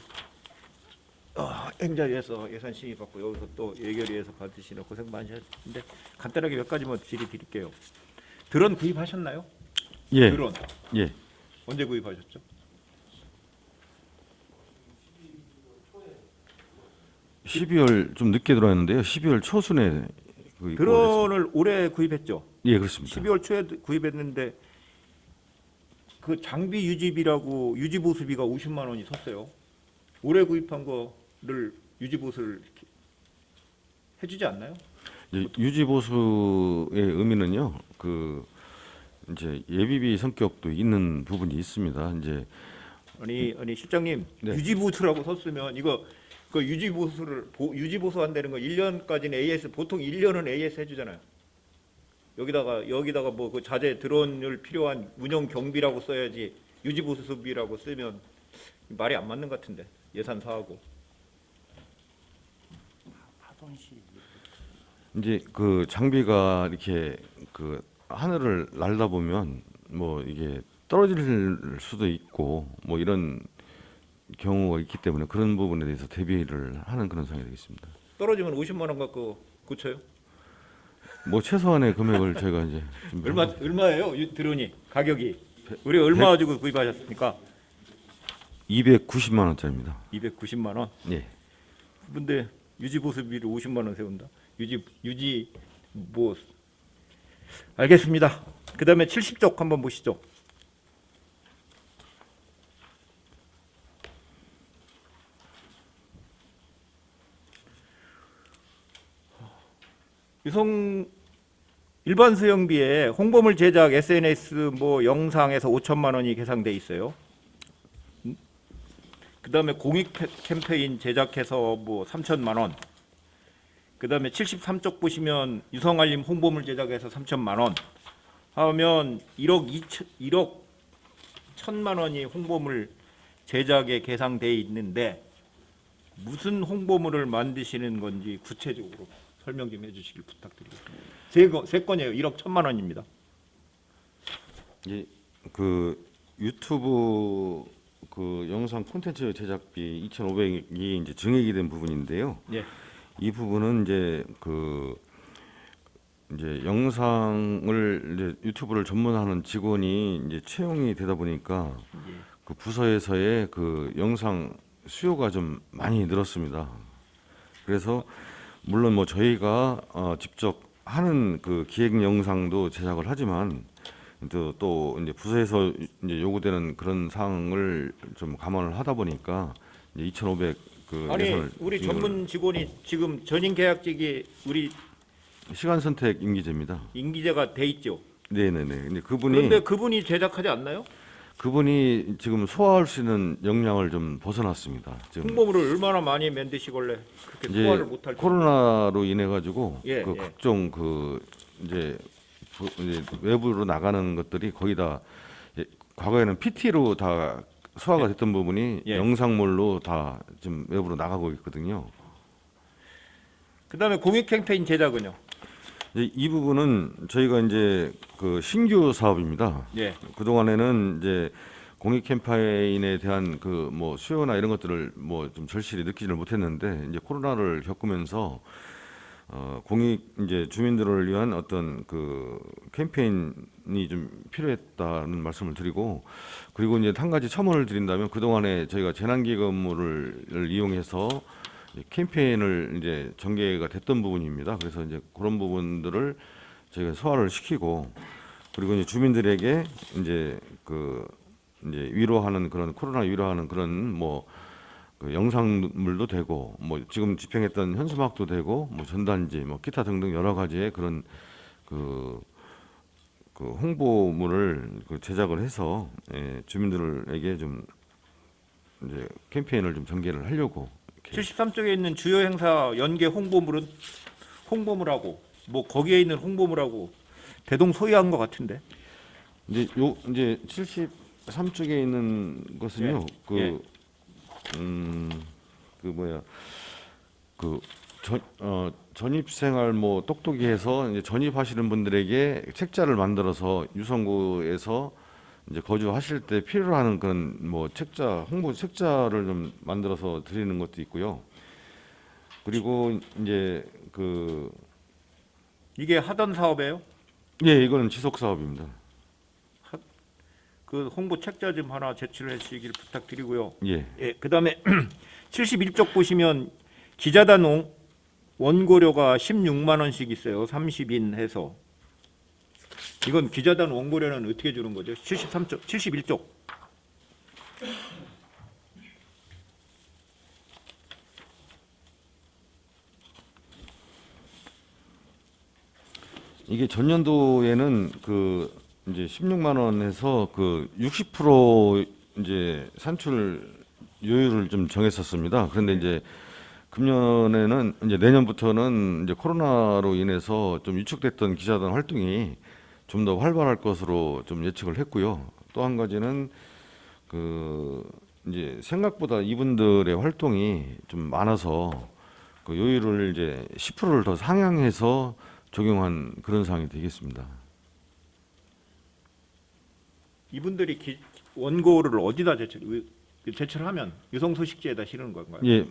행자위에서 예산 심의 받고 여기서 또 예결위에서 받으시는 고생 많으셨는데 간단하게 몇 가지만 질의 드릴게요. 드론 구입하셨나요? 예, 드론 예. 언제 구입하셨죠? 12월 좀 늦게 들어왔는데요. 12월 초순에 구입했습니다. 드론을 올해 구입했죠. 예, 그렇습니다. 12월 초에 구입했는데 그 장비 유지비라고 유지 보수비가 50만 원이 섰어요. 올해 구입한 거를 유지 보수를 이렇게 해주지 않나요? 유지 보수의 의미는요. 그 이제 예비비 성격도 있는 부분이 있습니다. 이제 아니 실장님, 네. 유지 보수라고 썼으면 이거 그 유지 보수 한다는 거 1년까지는 AS, 보통 1년은 AS 해주잖아요. 여기다가 뭐 그 자재 드론을 필요한 운영 경비라고 써야지 유지 보수비라고 쓰면 말이 안 맞는 것 같은데, 예산 사하고. 이제 그 장비가 이렇게 그 하늘을 날다 보면 뭐 이게 떨어질 수도 있고 뭐 이런 경우가 있기 때문에 그런 부분에 대해서 대비를 하는 그런 상황이 되겠습니다. 떨어지면 50만 원 갖고 고쳐요? 뭐 최소한의 금액을 저희가 이제 얼마예요? 드론이 가격이? 우리 얼마 가지고 구입하셨습니까? 290만 원짜리입니다. 290만 원. 예. 근데 유지 보수비를 50만 원 세운다. 유지 뭐 알겠습니다. 그다음에 70쪽 한번 보시죠. 일반 수영비에 홍보물 제작, SNS 뭐 영상에서 5천만 원이 계상돼 있어요. 그다음에 공익 캠페인 제작해서 뭐 3천만 원. 그다음에 73쪽 보시면 유성 알림 홍보물 제작해서 3천만 원 하면 1억 1천만 원이 홍보물 제작에 계상돼 있는데 무슨 홍보물을 만드시는 건지 구체적으로 설명 좀 해주시길 부탁드리겠습니다. 세 건이에요. 1억 1천만 원입니다. 예, 그 유튜브 그 영상 콘텐츠 제작비 2,500이 이제 증액이 된 부분인데요. 예. 이 부분은 이제 이제 영상을 이제 유튜브를 전문하는 직원이 이제 채용이 되다 보니까 그 부서에서의 그 영상 수요가 좀 많이 늘었습니다. 그래서 물론 뭐 저희가 직접 하는 그 기획 영상도 제작을 하지만 또 이제 부서에서 이제 요구되는 그런 사항을 좀 감안을 하다 보니까 이제 2,500 그 아니 예산을 우리 증액을 전문 직원이 지금 전임 계약직이 우리 시간 선택 임기제입니다. 임기제가 돼 있죠. 네네네. 근데 그런데 그분이 제작하지 않나요? 그분이 지금 소화할 수 있는 역량을 좀 벗어났습니다. 지금 홍보물을 얼마나 많이 만드시길래 그렇게 이제 소화를 못할 코로나로 인해 가지고 예, 그 예. 각종 그 이제 외부로 나가는 것들이 거의 다 과거에는 PT로 다 소화가 됐던 부분이 예. 영상물로 다 지금 외부로 나가고 있거든요. 그다음에 공익 캠페인 제작은요? 이 부분은 저희가 이제 그 신규 사업입니다. 예. 그 동안에는 이제 공익 캠페인에 대한 그 뭐 수요나 이런 것들을 뭐 좀 절실히 느끼지를 못했는데 이제 코로나를 겪으면서 공익 이제 주민들을 위한 어떤 그 캠페인이 좀 필요했다는 말씀을 드리고 그리고 이제 한 가지 첨언을 드린다면 그 동안에 저희가 재난기금을 이용해서 캠페인을 이제 전개가 됐던 부분입니다. 그래서 이제 그런 부분들을 저희가 소화를 시키고 그리고 이제 주민들에게 이제 이제 위로하는 그런 코로나 위로하는 그런 뭐 그 영상물도 되고 뭐 지금 집행했던 현수막도 되고 뭐 전단지 뭐 기타 등등 여러 가지의 그런 그 홍보물을 제작을 해서 주민들에게 좀 이제 캠페인을 좀 전개를 하려고 73쪽에 있는 주요 행사 연계 홍보물은 홍보물하고 뭐 거기에 있는 홍보물하고 대동소이한 것 같은데. 이제 73쪽에 있는 것은요. 전입생활 뭐 똑똑이해서 이제 전입하시는 분들에게 책자를 만들어서 유성구에서 이제 거주하실 때 필요로 하는 그런 뭐 책자 홍보 책자를 좀 만들어서 드리는 것도 있고요. 그리고 이제 이게 하던 사업이에요? 예, 이거는 지속 사업입니다. 그 홍보 책자 좀 하나 제출해 주시길 부탁드리고요. 예. 예, 그다음에 71쪽 보시면 기자단 원고료가 16만 원씩 있어요. 30인 해서. 이건 기자단 원고료는 어떻게 주는 거죠? 73쪽, 71쪽. 이게 전년도에는 그 이제 16만 원에서 그 60% 이제 산출 요율을 좀 정했었습니다. 그런데 이제 금년에는 이제 내년부터는 이제 코로나로 인해서 좀 위축됐던 기자단 활동이 좀 더 활발할 것으로 좀 예측을 했고요. 또 한 가지는 그 이제 생각보다 이분들의 활동이 좀 많아서 그 요율을 이제 10%를 더 상향해서 적용한 그런 사항이 되겠습니다. 이분들이 원고를 어디다 제출하면 유성소식지에다 실은 건가요? 예,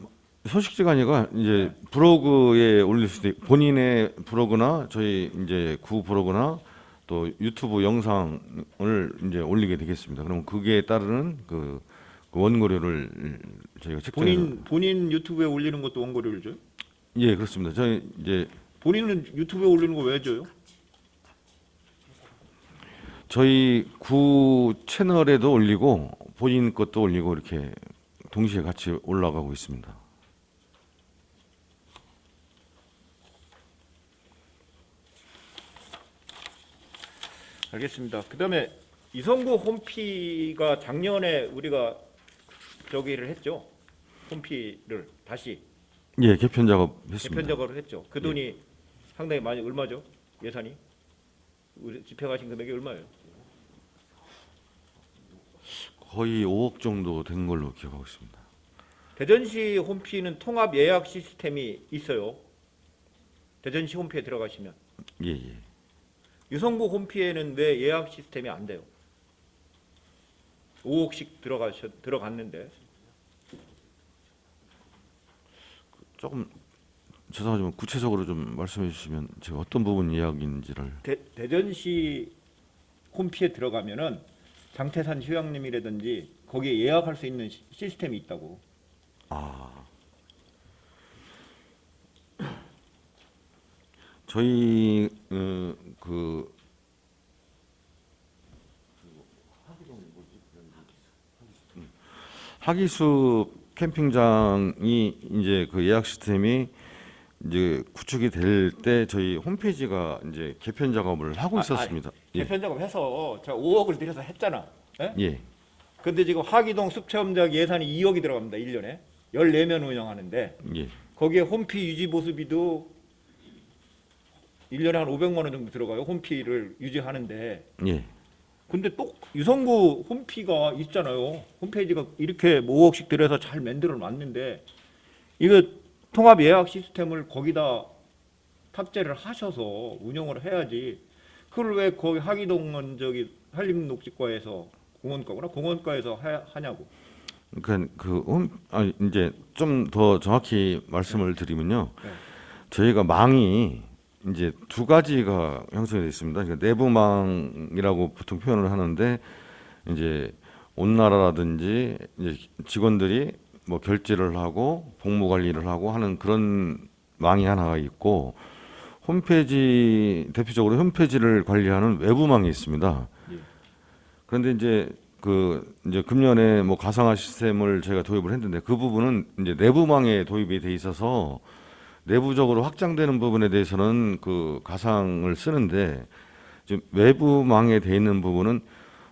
소식지가 아니라 이제 브로그에 올릴 수도 있고 본인의 브로그나 저희 이제 구 브로그나 또 유튜브 영상을 이제 올리게 되겠습니다. 그럼 그게 따르는 그 원고료를 저희가 책정해서 본인 유튜브에 올리는 것도 원고료를 줘요? 예, 그렇습니다. 저희 이제 본인은 유튜브에 올리는 거 왜 줘요? 저희 구 채널에도 올리고 본인 것도 올리고 이렇게 동시에 같이 올라가고 있습니다. 알겠습니다. 그다음에 이성구 홈피가 작년에 우리가 저기를 했죠. 홈피를 다시 예, 개편 작업했습니다. 개편 작업을 했죠. 그 돈이 상당히 많이 얼마죠? 예산이? 우리 집행하신 금액이 얼마예요? 거의 5억 정도 된 걸로 기억하고 있습니다. 대전시 홈피는 통합 예약 시스템이 있어요. 대전시 홈피에 들어가시면 예, 예. 유성구 홈피에는 왜 예약 시스템이 안 돼요? 5억씩 들어갔는데 조금 죄송하지만 구체적으로 좀 말씀해 주시면 제가 어떤 부분 이야기인지를. 대전시 홈피에 들어가면은 장태산 휴양림이라든지 거기에 예약할 수 있는 시스템이 있다고. 저희 하기수 캠핑장이 이제 그 예약 시스템이 이제 구축이 될 때 저희 홈페이지가 이제 개편 작업을 하고 있었습니다. 개편 작업해서 제가 5억을 들여서 했잖아. 예? 예. 근데 지금 하기동 숲체험장 예산이 2억이 들어갑니다. 1년에 14면 운영하는데 예. 거기에 홈피 유지 보수비도 1년에 한 500만 원 정도 들어가요. 홈피를 유지하는데. 예. 근데 또 유성구 홈피가 있잖아요. 홈페이지가 이렇게 5억씩 들여서 잘 만들어 놨는데 이거 통합 예약 시스템을 거기다 탑재를 하셔서 운영을 해야지. 그걸 왜 거기 하기동은 저기 한림녹지과에서 공원과에서 하냐고. 그러니까 이제 좀 더 정확히 말씀을 드리면요. 네. 저희가 망이 이제 두 가지가 형성이 되어 있습니다. 그러니까 내부망이라고 보통 표현을 하는데 이제 온나라라든지 이제 직원들이 뭐 결제를 하고 복무 관리를 하고 하는 그런 망이 하나가 있고 대표적으로 홈페이지를 관리하는 외부망이 있습니다. 예. 그런데 이제 이제 금년에 뭐 가상화 시스템을 저희가 도입을 했는데 그 부분은 이제 내부망에 도입이 돼 있어서 내부적으로 확장되는 부분에 대해서는 그 가상을 쓰는데 지금 외부망에 돼 있는 부분은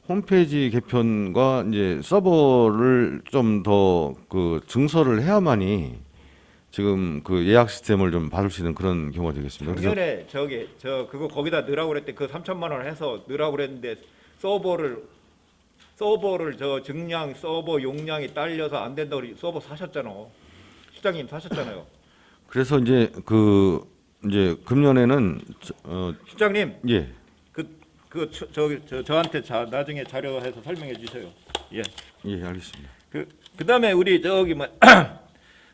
홈페이지 개편과 이제 서버를 좀 더 그 증설을 해야만이 지금 그 예약 시스템을 좀 받을 수 있는 그런 경우가 되겠습니다. 작년에 그거 거기다 넣으라고 그랬대. 그 3천만 원 해서 넣으라고 그랬는데 서버를 저 증량 서버 용량이 딸려서 안 된다고 서버 사셨잖아. 시장님 사셨잖아요. 그래서 이제 이제 금년에는 시장님 예. 저한테 나중에 자료해서 설명해 주세요. 예. 예, 알겠습니다. 그다음에 우리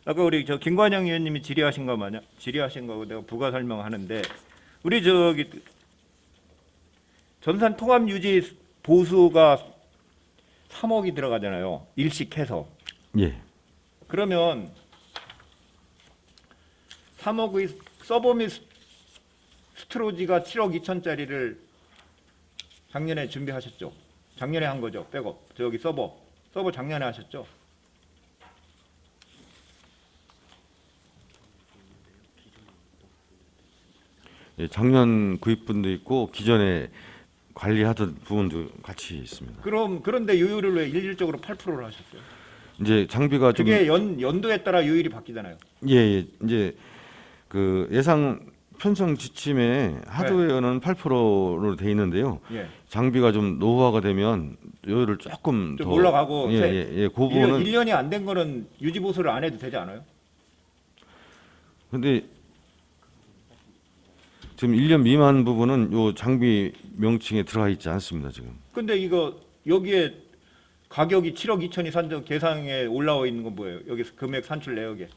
아까 우리 김관영 의원님이 질의하신 거고 내가 부가 설명하는데 우리 전산 통합 유지 보수가 3억이 들어가잖아요. 일식해서. 예. 그러면 3억의 서버 및 스토리지가 7억 2천짜리를 작년에 준비하셨죠. 작년에 한 거죠. 백업. 서버 작년에 하셨죠. 예, 작년 구입분도 있고 기존에 관리하던 부분도 같이 있습니다. 그런데 요율을 왜 일률적으로 8%로 하셨어요? 이제 장비가 좀 그게 연도에 따라 요율이 바뀌잖아요. 예, 이제 그 예상 편성 지침에 하드웨어는 8%로 돼 있는데요. 예. 장비가 좀 노후화가 되면 요율을 조금 좀 더 올라가고 그 부분은 1년이 안 된 거는 유지 보수를 안 해도 되지 않아요? 근데 지금 1년 미만 부분은 요 장비 명칭에 들어가 있지 않습니다, 지금. 근데 이거 여기에 가격이 7억 2천이 산정 계상에 올라와 있는 건 뭐예요? 여기서 금액 산출 내역에.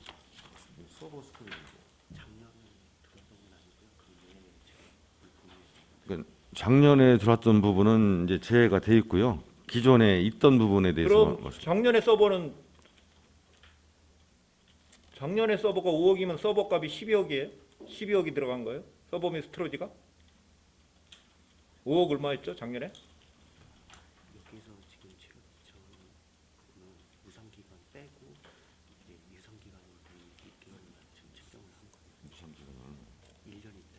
그러니까 작년에 들어왔던 부분은 이제 제외가 돼 있고요. 기존에 있던 부분에 대해서 그럼 작년에 서버가 5억이면 서버 값이 12억이에요? 12억이 들어간 거예요? 서버 및 스토리지가? 5억 얼마였죠 작년에? 여기서 지금 7억 2천 부분은 무상 기간 빼고 이제 유상 기간을 6개월만 지금 측정을 한 거예요. 무상 기간은 1년인데.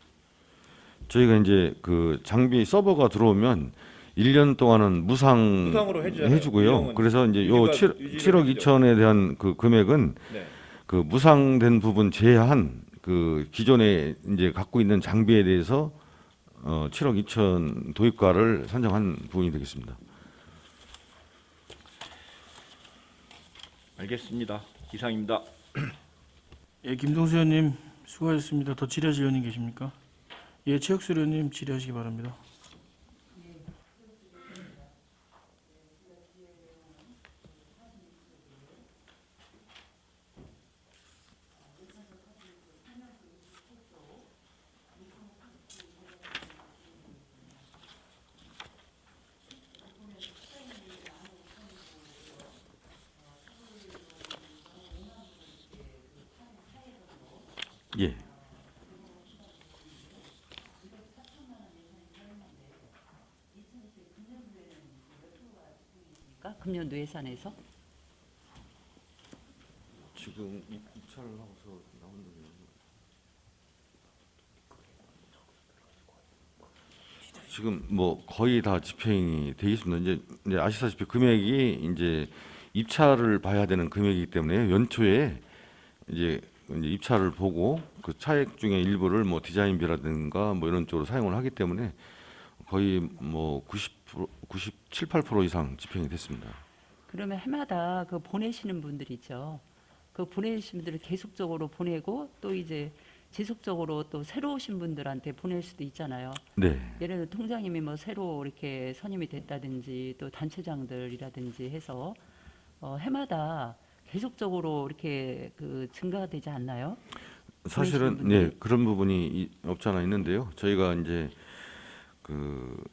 저희가 이제 그 장비 서버가 들어오면 1년 동안은 무상으로 해주고요. 해주잖아요. 그래서 이제 요 유지가 7억 되죠. 2천에 대한 그 금액은 네. 그 무상된 부분 제한 그 기존에 이제 갖고 있는 장비에 대해서 7억 2천 도입가를 산정한 부분이 되겠습니다. 알겠습니다. 이상입니다. 예, 김동수 의원님 수고하셨습니다. 더 질의하실 의원님 계십니까? 예, 최혁수 의원님 질의하시기 바랍니다. 예. 금년도 예산에서 지금 입찰을 하고서 나오는 지금 뭐 거의 다 집행이 돼 있습니다. 이제 아시다시피 금액이 이제 입찰을 봐야 되는 금액이기 때문에 연초에 이제 입찰을 보고 그 차액 중에 일부를 뭐 디자인비라든가 뭐 이런 쪽으로 사용을 하기 때문에 거의 뭐 90%, 97, 8% 이상 집행이 됐습니다. 그러면 해마다 그 보내시는 분들 있죠. 그 보내시는 분들을 계속적으로 보내고 또 이제 지속적으로 또 새로 오신 분들한테 보낼 수도 있잖아요. 네. 예를 들어 통장님이 뭐 새로 이렇게 선임이 됐다든지 또 단체장들이라든지 해서 해마다 계속적으로 이렇게 그 증가가 되지 않나요? 사실은 보내시는 분들이? 네, 그런 부분이 없지 않아 있는데요. 저희가 이제 그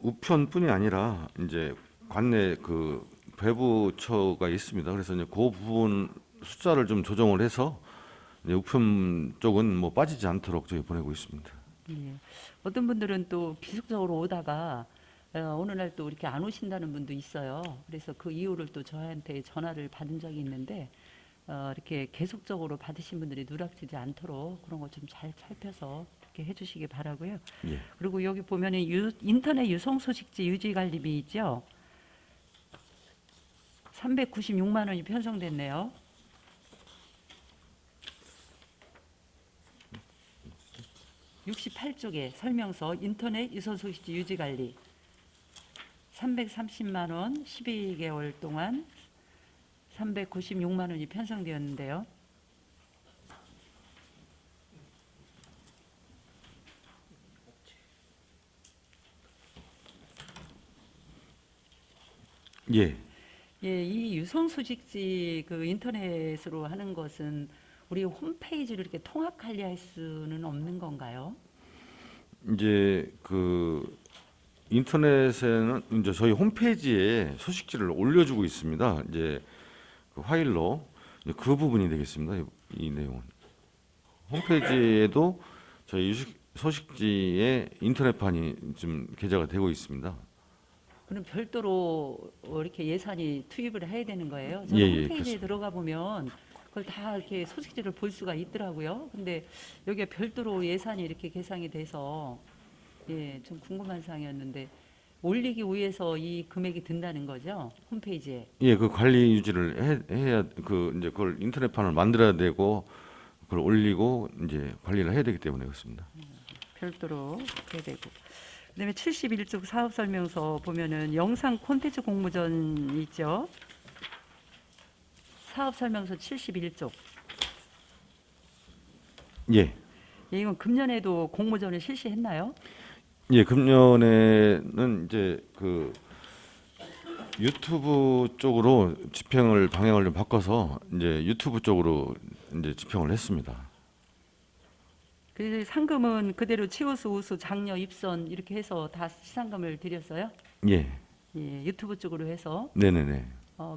우편뿐이 아니라 이제 관내 그 배부처가 있습니다. 그래서 이제 그 부분 숫자를 좀 조정을 해서 이제 우편 쪽은 뭐 빠지지 않도록 저희 보내고 있습니다. 예. 어떤 분들은 또 기속적으로 오다가 어느 날 또 이렇게 안 오신다는 분도 있어요. 그래서 그 이유를 또 저한테 전화를 받은 적이 있는데 이렇게 계속적으로 받으신 분들이 누락지지 않도록 그런 거 좀 잘 살펴서 이렇게 해주시기 바라고요. 예. 그리고 여기 보면은 인터넷 유성 소식지 유지 관리비 있죠. 396만 원이 편성됐네요. (68쪽에) 설명서 인터넷 유선 소식지 유지 관리 330만 원 12개월 동안 396만 원이 편성되었는데요. 예. 예, 이 유성 소식지 그 인터넷으로 하는 것은 우리 홈페이지를 이렇게 통합 관리할 수는 없는 건가요? 이제 그 인터넷에는 이제 저희 홈페이지에 소식지를 올려주고 있습니다. 이제 그 파일로 이제 그 부분이 되겠습니다. 이 내용은 홈페이지에도 저희 소식지에 인터넷판이 좀 게재가 되고 있습니다. 그럼 별도로 이렇게 예산이 투입을 해야 되는 거예요? 저는 예, 예, 홈페이지에 그렇습니다. 들어가 보면 그걸 다 이렇게 소식지를 볼 수가 있더라고요. 근데 여기에 별도로 예산이 이렇게 계상이 돼서 예, 좀 궁금한 사항이었는데 올리기 위해서 이 금액이 든다는 거죠? 홈페이지에. 예, 그 관리 유지를 해야 그 이제 그걸 인터넷판을 만들어야 되고 그걸 올리고 이제 관리를 해야 되기 때문에 그렇습니다. 별도로 해야 되고. 그다음에 71쪽 사업 설명서 보면은 영상 콘텐츠 공모전 있죠? 사업 설명서 71쪽. 예. 예, 이건 금년에도 공모전을 실시했나요? 예, 금년에는 이제 그 유튜브 쪽으로 집행을 방향을 좀 바꿔서 이제 유튜브 쪽으로 이제 집행을 했습니다. 그 상금은 그대로 치우수, 우수, 장려, 입선 이렇게 해서 다 시상금을 드렸어요? 예, 예, 유튜브 쪽으로 해서. 네네네.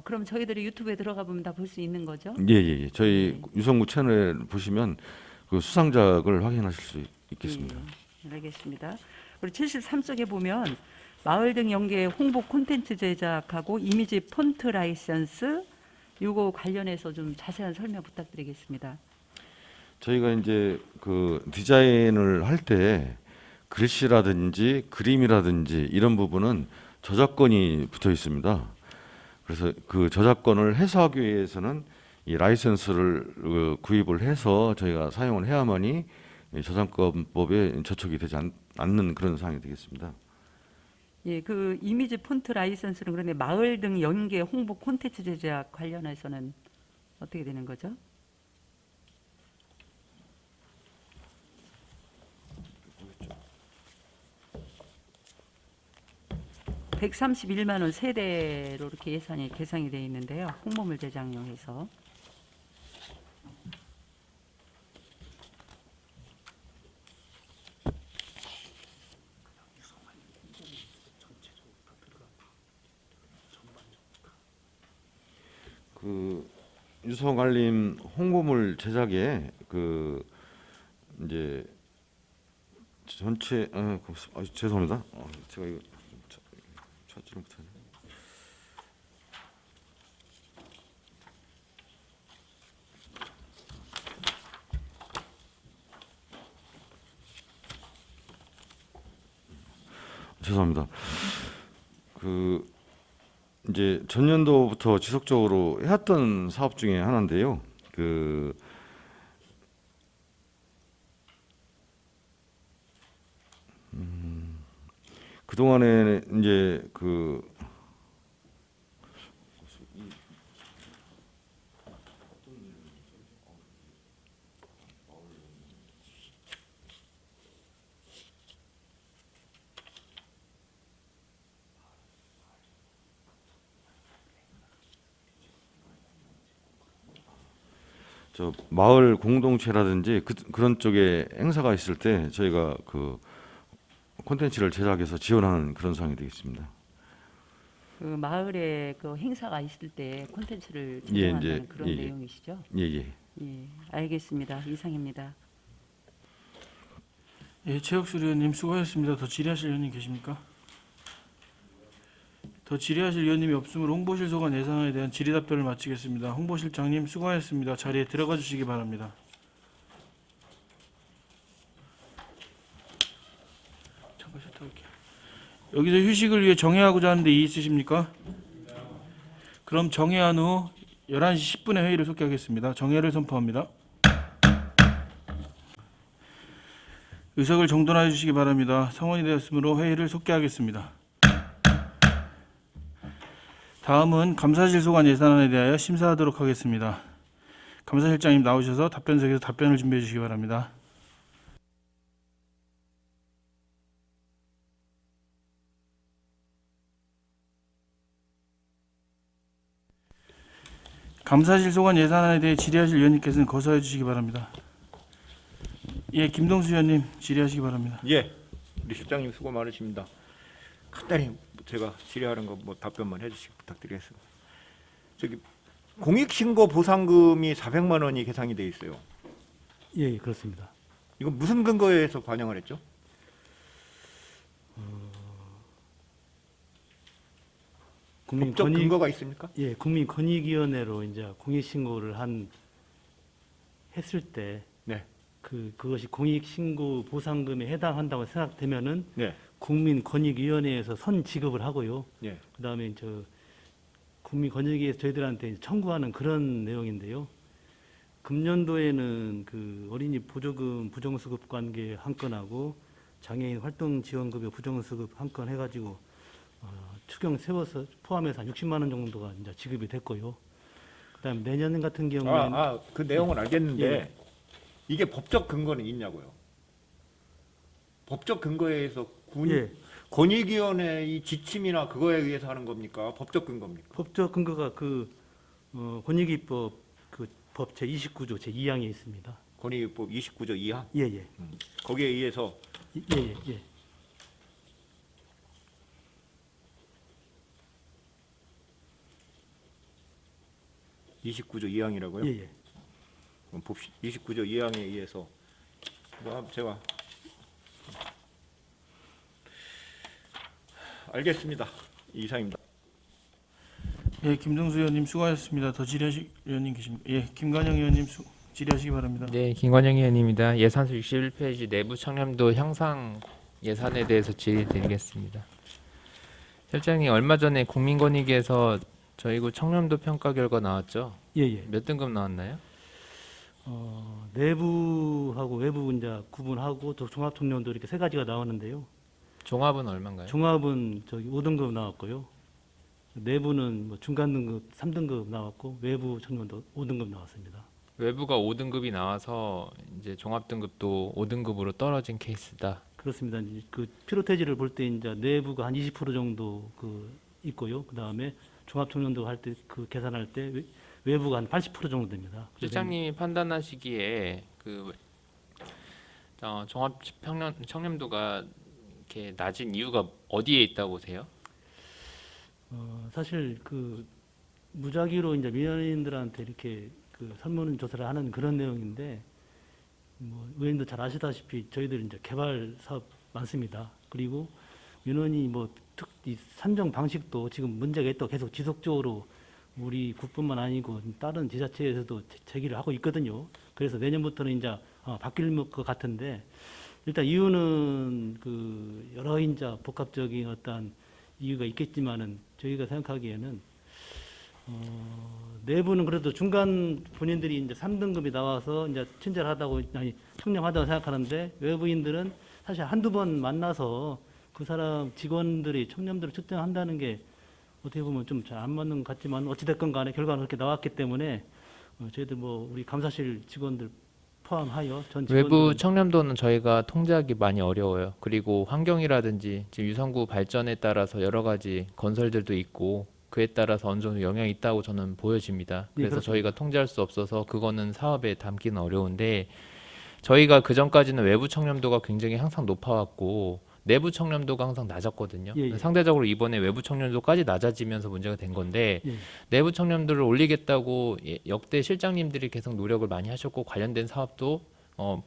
그럼 저희들이 유튜브에 들어가 보면 다 볼 수 있는 거죠? 예, 예, 예. 저희 유성구 채널 보시면 그 수상작을 확인하실 수 있겠습니다. 예, 알겠습니다. 그리고 73쪽에 보면 마을 등 연계 홍보 콘텐츠 제작하고 이미지 폰트 라이선스 요거 관련해서 좀 자세한 설명 부탁드리겠습니다. 저희가 이제 그 디자인을 할 때 글씨라든지 그림이라든지 이런 부분은 저작권이 붙어 있습니다. 그래서 그 저작권을 해소하기 위해서는 이 라이선스를 구입을 해서 저희가 사용을 해야만이 저작권법에 저촉이 되지 않는 그런 상황이 되겠습니다. 예, 그 이미지 폰트 라이선스는 그런데 마을 등 연계 홍보 콘텐츠 제작 관련해서는 어떻게 되는 거죠? (131만 원) 세대로 이렇게 예산이 계상이 되어 있는데요. 홍보물 제작용해서. 그 유성알림 홍보물 제작에 그 이제 전체 죄송합니다. 제가 이거 찾지를 못하네. 죄송합니다. 그 이제 전년도부터 지속적으로 해왔던 사업 중에 하나인데요. 그동안에 이제 저 마을 공동체라든지 그런 쪽에 행사가 있을 때 저희가 그 콘텐츠를 제작해서 지원하는 그런 상황이 되겠습니다. 그 마을에 그 행사가 있을 때 콘텐츠를 예, 제공한다는 이제, 그런 예, 내용이시죠? 예. 예, 알겠습니다. 이상입니다. 예, 최혁수 의원님 수고하셨습니다. 더 질의하실 의원님 계십니까? 더 질의하실 의원님이 없으므로 홍보실 소관 예산안에 대한 질의 답변을 마치겠습니다. 홍보실장님 수고하셨습니다. 자리에 들어가 주시기 바랍니다. 잠깐 쉬었다 올게요. 여기서 휴식을 위해 정회하고자 하는데 이의 있으십니까? 그럼 정회한 후 11시 10분에 회의를 속개하겠습니다. 정회를 선포합니다. 의석을 정돈해 주시기 바랍니다. 성원이 되었으므로 회의를 속개하겠습니다. 다음은 감사실 소관 예산안에 대하여 심사하도록 하겠습니다. 감사실장님 나오셔서 답변석에서 답변을 준비해 주시기 바랍니다. 감사실 소관 예산안에 대해 질의하실 의원님께서는 거소해 주시기 바랍니다. 예, 김동수 의원님 질의하시기 바랍니다. 예, 우리 실장님 수고 많으십니다. 간단히 제가 질의하는 거 뭐 답변만 해주시기 부탁드리겠습니다. 저기 공익신고 보상금이 400만 원이 계상이 돼 있어요. 예, 그렇습니다. 이건 무슨 근거에서 반영을 했죠? 법적 근거가 있습니까? 예, 국민권익위원회로 이제 공익신고를 한 했을 때 네. 그것이 공익신고 보상금에 해당한다고 생각되면은 네. 국민권익위원회에서 선 지급을 하고요. 예. 그다음에 국민권익위에서 저희들한테 청구하는 그런 내용인데요. 금년도에는 그 어린이 보조금 부정수급 관계 한 건하고 장애인 활동지원급여 부정수급 한 건 해가지고 추경 세워서 포함해서 한 60만 원 정도가 이제 지급이 됐고요. 그다음에 내년 같은 경우에는 그 내용은 알겠는데 예. 이게 법적 근거는 있냐고요? 법적 근거에 의해서 예. 권익위원회 이 지침이나 그거에 의해서 하는 겁니까? 법적 근거입니까? 법적 근거가 권익위법 법 제 29조 제 2항에 있습니다. 권익위법 29조 2항? 예예. 거기에 의해서 예예. 29조 2항이라고요? 예예. 그럼 봅시다. 29조 2항에 의해서 제가 알겠습니다. 이상입니다. 예, 김동수 의원님 수고하셨습니다. 더 질의하실 의원님 계십니까? 예, 김관영 의원님 질의하시기 바랍니다. 네, 김관영 의원입니다. 예산서 61페이지 내부 청렴도 향상 예산에 대해서 질의드리겠습니다. 실장님, 얼마 전에 국민권익위에서 저희 구 청렴도 평가 결과 나왔죠? 예예. 몇 등급 나왔나요? 내부하고 외부 이제 구분하고 또 종합청렴도 이렇게 세 가지가 나왔는데요. 종합은 얼마인가요? 종합은 5등급 나왔고요. 내부는 뭐 중간 등급 3등급 나왔고 외부 청렴도 5등급 나왔습니다. 외부가 5등급이 나와서 이제 종합 등급도 5등급으로 떨어진 케이스다. 그렇습니다. 이제 그 피로태지를 볼 때 이제 내부가 한 20% 정도 있고요. 그 다음에 종합청렴도 할 때 계산할 때 외부가 한 80% 정도 됩니다. 실장님이 판단하시기에 종합 청렴도가 이렇게 낮은 이유가 어디에 있다고 보세요? 사실 무작위로 이제 민원인들한테 이렇게 설문조사를 하는 그런 내용인데 의원님도 잘 아시다시피 저희들 이제 개발 사업 많습니다. 그리고 민원이 이 산정 방식도 지금 문제가 있다고 계속 지속적으로 우리 국뿐만 아니고 다른 지자체에서도 제기를 하고 있거든요. 그래서 내년부터는 이제 바뀔 것 같은데 일단 이유는 여러 이제 복합적인 어떤 이유가 있겠지만은 저희가 생각하기에는 내부는 그래도 중간 본인들이 이제 3등급이 나와서 이제 친절하다고 청렴하다고 생각하는데 외부인들은 사실 한두 번 만나서 그 사람 직원들이 청렴도를 측정한다는 게 어떻게 보면 좀 잘 안 맞는 것 같지만 어찌됐건 간에 결과는 그렇게 나왔기 때문에 저희들 우리 감사실 직원들 포함하여 전 외부 청렴도는 저희가 통제하기 많이 어려워요. 그리고 환경이라든지 지금 유성구 발전에 따라서 여러 가지 건설들도 있고 그에 따라서 어느 정도 영향이 있다고 저는 보여집니다. 그래서 그렇습니다. 저희가 통제할 수 없어서 그거는 사업에 담기는 어려운데 저희가 그 전까지는 외부 청렴도가 굉장히 항상 높아왔고 내부 청렴도가 항상 낮았거든요. 예, 예. 상대적으로 이번에 외부 청렴도까지 낮아지면서 문제가 된 건데 예. 내부 청렴도를 올리겠다고 역대 실장님들이 계속 노력을 많이 하셨고 관련된 사업도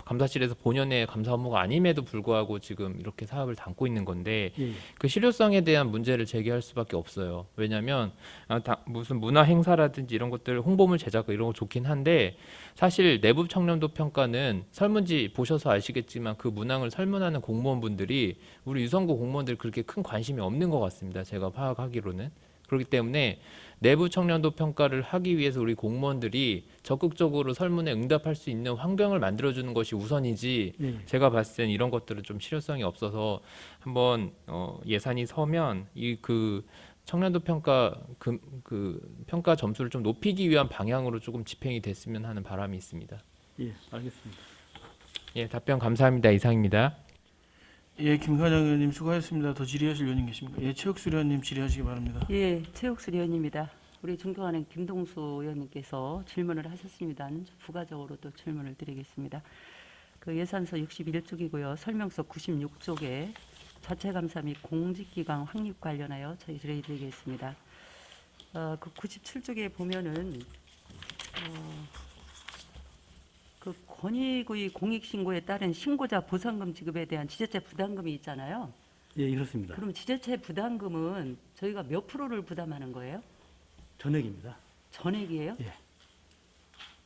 감사실에서 본연의 감사 업무가 아님에도 불구하고 지금 이렇게 사업을 담고 있는 건데 예. 그 실효성에 대한 문제를 제기할 수밖에 없어요. 왜냐하면 무슨 문화 행사라든지 이런 것들 홍보물 제작 이런 거 좋긴 한데 사실 내부 청렴도 평가는 설문지 보셔서 아시겠지만 그 문항을 설문하는 공무원분들이 우리 유성구 공무원들 그렇게 큰 관심이 없는 것 같습니다. 제가 파악하기로는. 그렇기 때문에 내부 청렴도 평가를 하기 위해서 우리 공무원들이 적극적으로 설문에 응답할 수 있는 환경을 만들어주는 것이 우선이지 예. 제가 봤을 때는 이런 것들은 좀 실효성이 없어서 한번 예산이 서면 청렴도 평가 그 평가 점수를 좀 높이기 위한 방향으로 조금 집행이 됐으면 하는 바람이 있습니다. 예, 알겠습니다. 예, 답변 감사합니다. 이상입니다. 예, 김관영 의원님 수고하셨습니다. 더 질의하실 의원님 계십니까? 예, 최욱수 의원님 질의하시기 바랍니다. 예, 최옥수 의원입니다. 우리 존경하는 김동수 의원님께서 질문을 하셨습니다. 부가적으로 또 질문을 드리겠습니다. 예산서 61쪽이고요. 설명서 96쪽에 자체감사 및 공직기강 확립 관련하여 저희 질의드리겠습니다. 97쪽에 보면은 권익의 공익신고에 따른 신고자 보상금 지급에 대한 지자체 부담금이 있잖아요. 예, 이렇습니다. 그럼 지자체 부담금은 저희가 몇 프로를 부담하는 거예요? 전액입니다. 전액이에요? 예.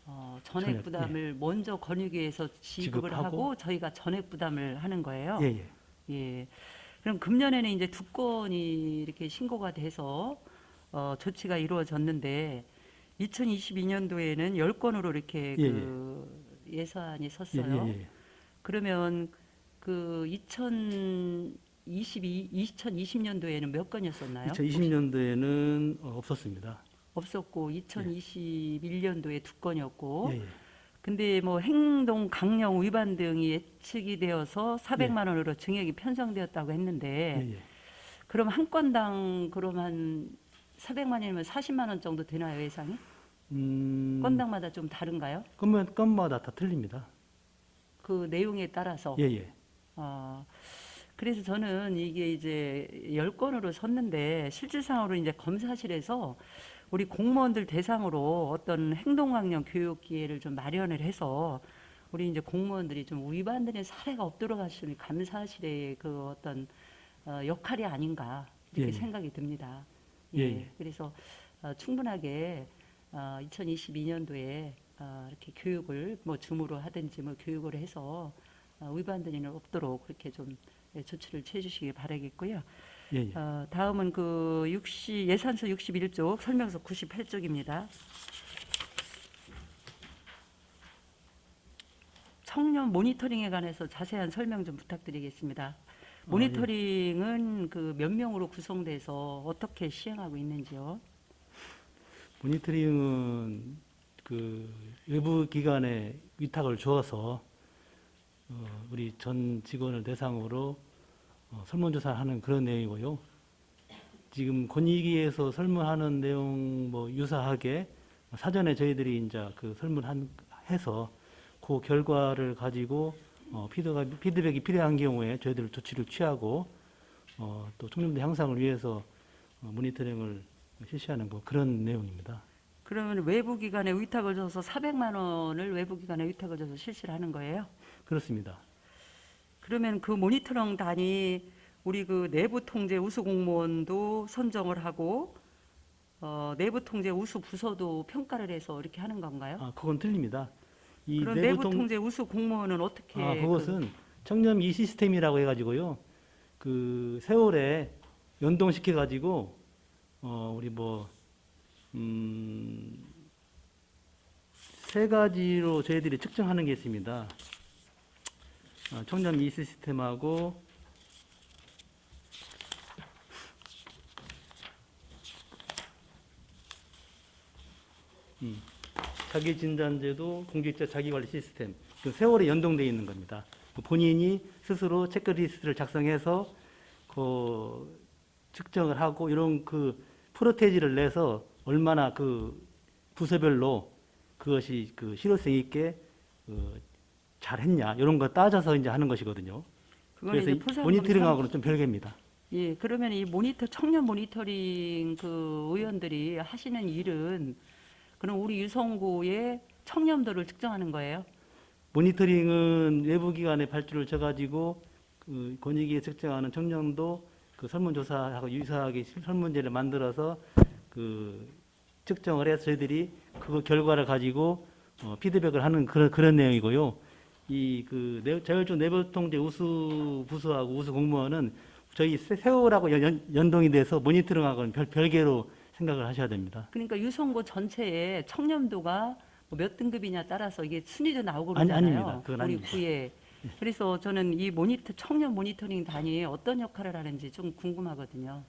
전액, 전액 부담을 먼저 권익위에서 지급을 지급하고. 하고 저희가 전액 부담을 하는 거예요. 예, 예. 예. 그럼 금년에는 이제 2건이 이렇게 신고가 돼서 조치가 이루어졌는데 2022년도에는 10건으로 이렇게 예, 그 예산이 예, 섰어요. 예, 예. 그러면 그 2020년도에는 몇 건이었었나요? 2020년도에는 없었습니다. 없었고 2021년도에 2건이었고 예, 예. 근데 뭐 행동 강령 위반 등이 예측이 되어서 400만 원으로 증액이 편성되었다고 했는데 예, 예. 그럼 한 건당 그럼 한 400만 원이면 40만 원 정도 되나요, 예상이? 건당마다 좀 다른가요? 건마다 다 틀립니다. 그 내용에 따라서. 예, 예. 그래서 저는 이게 이제 10건으로 섰는데 실질상으로 이제 검사실에서 우리 공무원들 대상으로 어떤 행동강령 교육 기회를 좀 마련을 해서 우리 이제 공무원들이 좀 위반되는 사례가 없도록 하시는 감사실의 그 어떤 역할이 아닌가 이렇게 예, 예. 생각이 듭니다. 예, 예. 예. 그래서 충분하게 2022년도에 이렇게 교육을 뭐 줌으로 하든지 뭐 교육을 해서 위반되는 일 없도록 그렇게 좀 조치를 취해주시기 바라겠고요. 예, 예. 다음은 그 예산서 61쪽 설명서 98쪽입니다. 청년 모니터링에 관해서 자세한 설명 좀 부탁드리겠습니다. 모니터링은 그 몇 명으로 구성돼서 어떻게 시행하고 있는지요? 모니터링은 그 외부 기관에 위탁을 주어서 우리 전 직원을 대상으로 설문조사하는 그런 내용이고요. 지금 권익위에서 설문하는 내용 뭐 유사하게 사전에 저희들이 이제 그 설문해서 그 결과를 가지고 피드백이 필요한 경우에 저희들 조치를 취하고 또 청렴도 향상을 위해서 모니터링을 실시하는 그런 내용입니다. 그러면 외부 기관에 위탁을 줘서 400만 원을 외부 기관에 위탁을 줘서 실시를 하는 거예요? 그렇습니다. 그러면 그 모니터링 단위 우리 그 내부 통제 우수 공무원도 선정을 하고 내부 통제 우수 부서도 평가를 해서 이렇게 하는 건가요? 그건 틀립니다. 이 그럼 내부 통제 우수 공무원은 어떻게? 그것은 청렴 이 시스템이라고 해가지고요. 그 세월에 연동시켜 가지고 우리 세 가지로 저희들이 측정하는 게 있습니다. 청렴 이 시스템하고 자기진단제도 공직자 자기관리 시스템 그 세월에 연동되어 있는 겁니다. 본인이 스스로 체크리스트를 작성해서 그 측정을 하고 이런 그 프로테이지를 내서 얼마나 그 부서별로 그것이 그 실효성 있게 잘했냐 이런 거 따져서 이제 하는 것이거든요. 그래서 이 모니터링하고는 좀 별개입니다. 예, 그러면 이 청년 모니터링 그 의원들이 하시는 일은 그럼 우리 유성구의 청렴도를 측정하는 거예요? 모니터링은 외부 기관에 발주를 줘가지고 그 권익위에 측정하는 청렴도 그 설문조사하고 유사하게 설문제를 만들어서 그 측정을 해서 저희들이 그 결과를 가지고 피드백을 하는 그런 내용이고요. 이 그 자율적 내부통제 우수 부서하고 우수 공무원은 저희 세월하고 연동이 돼서 모니터링하고는 별개로 생각을 하셔야 됩니다. 그러니까 유성구 전체의 청렴도가 몇 등급이냐 따라서 이게 순위도 나오고 그러잖아요. 아닙니다. 그건 우리 아닙니다. 구에. 그래서 저는 이 청년 모니터링 단위에 어떤 역할을 하는지 좀 궁금하거든요.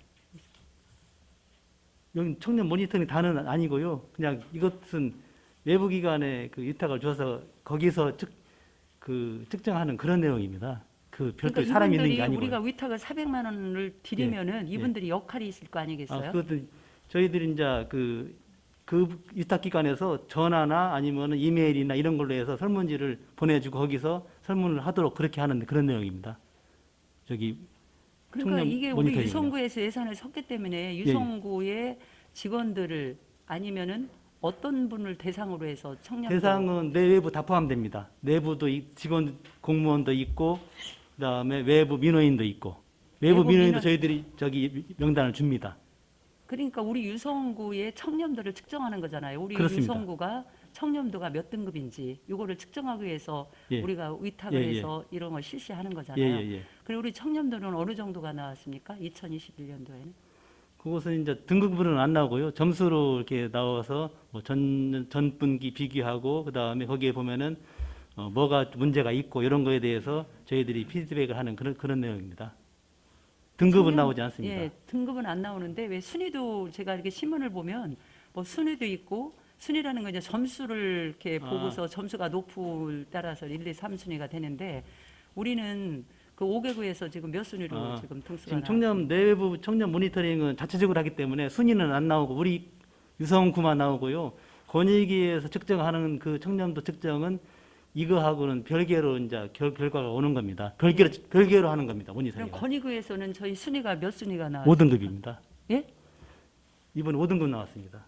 여기 청년 모니터링 단은 아니고요. 그냥 이것은 외부 기관에 그 위탁을 줘서 거기서 측정하는 그런 내용입니다. 그 별도의 그러니까 사람이 있는 게 이분들이 아니고요. 우리가 위탁을 400만 원을 드리면은 예. 이분들이 역할이 있을 거 아니겠어요? 그것도 저희들이 이제 그 위탁 기관에서 전화나 아니면 이메일이나 이런 걸로 해서 설문지를 보내주고 거기서 설문을 하도록 그렇게 하는 그런 내용입니다. 저기 그러니까 청년 이게 우리 모니터링이요. 유성구에서 예산을 섰기 때문에 유성구의 직원들을 아니면은 어떤 분을 대상으로 해서 청년 대상은 내외부 다 포함됩니다. 내부도 직원 공무원도 있고 그다음에 외부 민원인도 있고 외부 민원인도 저희들이 저기 명단을 줍니다. 그러니까 우리 유성구의 청렴도를 측정하는 거잖아요. 우리 그렇습니다. 유성구가 청렴도가 몇 등급인지 이거를 측정하기 위해서 예. 우리가 위탁을 예, 예. 해서 이런 걸 실시하는 예, 거잖아요. 예, 예. 그리고 우리 청렴도는 어느 정도가 나왔습니까? 2021년도에는? 그것은 이제 등급으로는 안 나오고요. 점수로 이렇게 나와서 뭐 전분기 비교하고 그다음에 거기에 보면은 뭐가 문제가 있고 이런 거에 대해서 저희들이 피드백을 하는 그런 내용입니다. 등급은 청렴- 나오지 않습니다. 예, 등급은 안 나오는데 왜 순위도 제가 이렇게 신문을 보면 뭐 순위도 있고 순위라는 건 이제 점수를 이렇게 아. 보고서 점수가 높을 따라서 1, 2, 3순위가 되는데 우리는 그 5개구에서 지금 몇 순위로 지금 등수가 지금 나왔습니까? 청렴 내부 청렴 모니터링은 자체적으로 하기 때문에 순위는 안 나오고 우리 유성구만 나오고요. 권익위에서 측정하는 그 청렴도 측정은 이거하고는 별개로 이제 결과가 오는 겁니다. 별개로 하는 겁니다. 그럼 모니터링. 권익위에서는 저희 순위가 몇 순위가 나왔어요? 5등급입니다. 예? 이번 5등급 나왔습니다.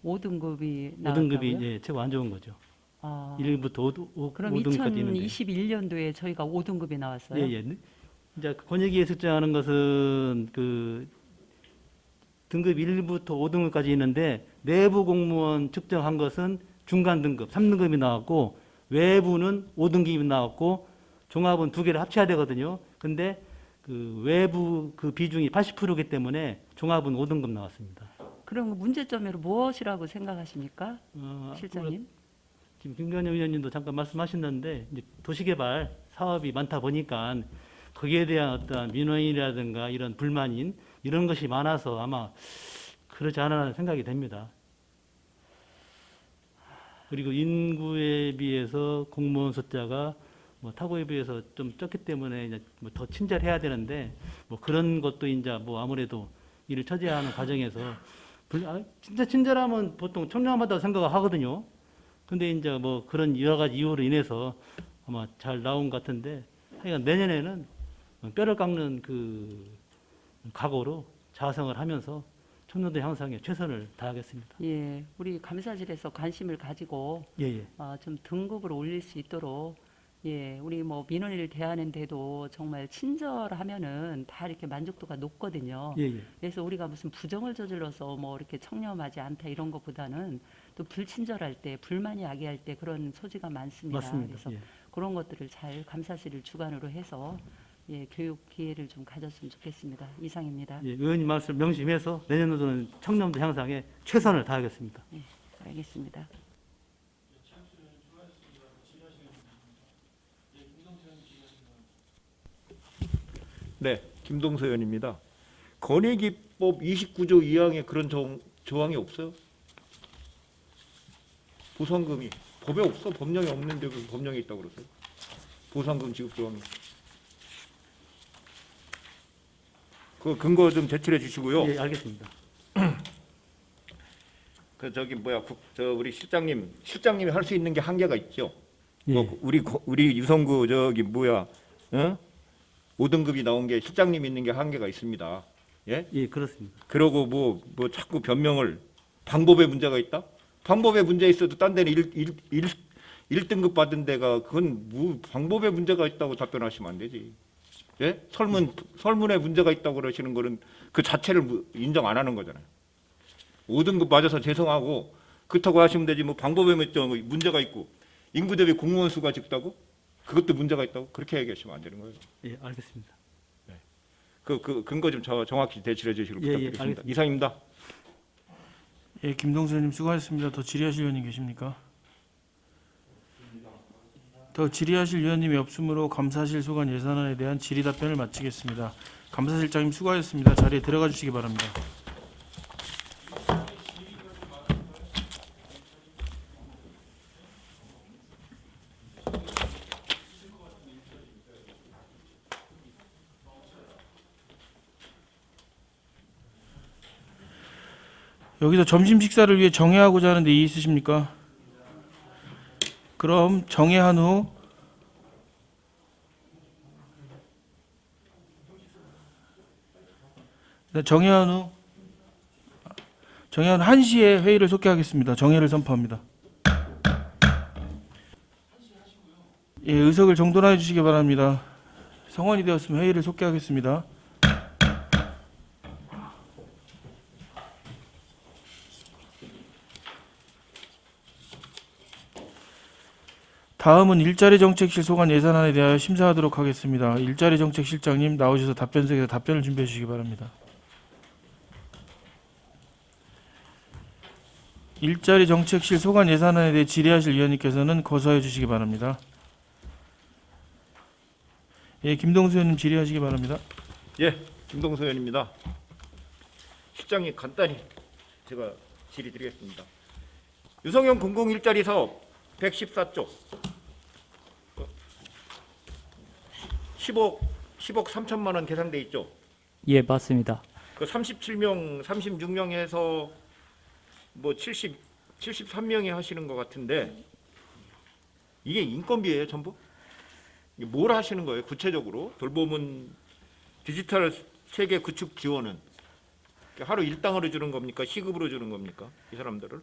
5등급이 5등급이 나왔다고요? 예, 최고 안 좋은 거죠. 아, 1부터 그럼 5등까지 있는데. 2021년도에 저희가 5등급이 나왔어요? 예, 예. 이제 권익위에 측정하는 것은 그 등급 1부터 5등급까지 있는데 내부 공무원 측정한 것은 중간 등급 3등급이 나왔고 외부는 5등급이 나왔고 종합은 두 개를 합쳐야 되거든요. 근데 그 외부 그 비중이 80%이기 때문에 종합은 5등급 나왔습니다. 그럼 문제점으로 무엇이라고 생각하십니까? 어, 실장님? 지금 김관영 위원님도 잠깐 말씀하셨는데 이제 도시개발 사업이 많다 보니까 거기에 대한 어떤 민원이라든가 이런 불만인 이런 것이 많아서 아마 그러지 않았나 생각이 됩니다. 그리고 인구에 비해서 공무원 숫자가 뭐 타고에 비해서 좀 적기 때문에 이제 뭐 더 친절해야 되는데 뭐 그런 것도 이제 뭐 아무래도 일을 처리하는 과정에서 진짜 친절하면 보통 청렴하다고 생각을 하거든요. 근데 이제 뭐 그런 여러 가지 이유로 인해서 아마 잘 나온 것 같은데 하여간 내년에는 뼈를 깎는 그 각오로 자성을 하면서 청년도 향상에 최선을 다하겠습니다. 예, 우리 감사실에서 관심을 가지고 예, 예. 좀 등급을 올릴 수 있도록 예, 우리 뭐 민원인을 대하는데도 정말 친절하면은 다 이렇게 만족도가 높거든요. 예, 예. 그래서 우리가 무슨 부정을 저질러서 뭐 이렇게 청렴하지 않다 이런 것보다는 또 불친절할 때, 불만이 야기할 때 그런 소지가 많습니다. 맞습니다. 그래서 예. 그런 것들을 잘 감사실을 주관으로 해서 예, 교육 기회를 좀 가졌으면 좋겠습니다. 이상입니다. 예, 의원님 말씀 명심해서 내년도는 청렴도 향상에 최선을 다하겠습니다. 예, 알겠습니다. 네, 김동서 의원입니다. 권익위법 29조 2항에 그런 조항이 없어요? 보상금이 법에 없어. 법령에 없는데 그 법령에 있다고 그러세요? 보상금 지급 조항이. 그 근거 좀 제출해 주시고요. 예, 알겠습니다. 그 저기 뭐야, 우리 실장님이 할 수 있는 게 한계가 있죠. 예. 뭐 우리 유성구 저기 뭐야, 5등급이 나온 게 실장님이 있는 게 한계가 있습니다. 예? 예, 그렇습니다. 그러고 뭐 자꾸 변명을 방법에 문제가 있다? 방법에 문제 있어도 딴 데는 1등급 받은 데가 그건 뭐 방법에 문제가 있다고 답변하시면 안 되지. 예? 설문에 문제가 있다고 그러시는 거는 그 자체를 인정 안 하는 거잖아요. 5등급 맞아서 죄송하고 그렇다고 하시면 되지 뭐 방법에 문제가 있고 인구 대비 공무원 수가 적다고? 그것도 문제가 있다고? 그렇게 얘기하시면 안 되는 거예요. 예, 알겠습니다. 그 근거 좀 정확히 대출해 주시길 예, 예, 부탁드리겠습니다. 알겠습니다. 이상입니다. 예, 김동수 의원님 수고하셨습니다. 더 질의하실 의원님 계십니까? 더 질의하실 의원님이 없으므로 감사실 소관 예산안에 대한 질의 답변을 마치겠습니다. 감사실장님 수고하셨습니다. 자리에 들어가 주시기 바랍니다. 여기서 점심 식사를 위해 정회하고자 하는데 이의 있으십니까? 그럼 정회한 후 정회한 1시에 회의를 속개하겠습니다. 정회를 선포합니다. 예, 의석을 정돈해 주시기 바랍니다. 성원이 되었으면 회의를 속개하겠습니다. 다음은 일자리 정책실 소관 예산안에 대하여 심사하도록 하겠습니다. 일자리 정책실장님 나오셔서 답변석에서 답변을 준비해 주시기 바랍니다. 일자리 정책실 소관 예산안에 대해 질의하실 위원님께서는 거서해 주시기 바랍니다. 예, 김동수 의원님 질의하시기 바랍니다. 예, 김동수 의원입니다. 실장님 간단히 제가 질의드리겠습니다. 유성형 공공 일자리 사업 114조 10억 3천만 원 계산돼 있죠. 예, 맞습니다. 그 37명, 36명에서 뭐 73명이 하시는 것 같은데 이게 인건비예요, 전부? 이게 뭘 하시는 거예요, 구체적으로? 돌봄은 디지털 세계 구축 지원은 하루 일당으로 주는 겁니까? 시급으로 주는 겁니까? 이 사람들을?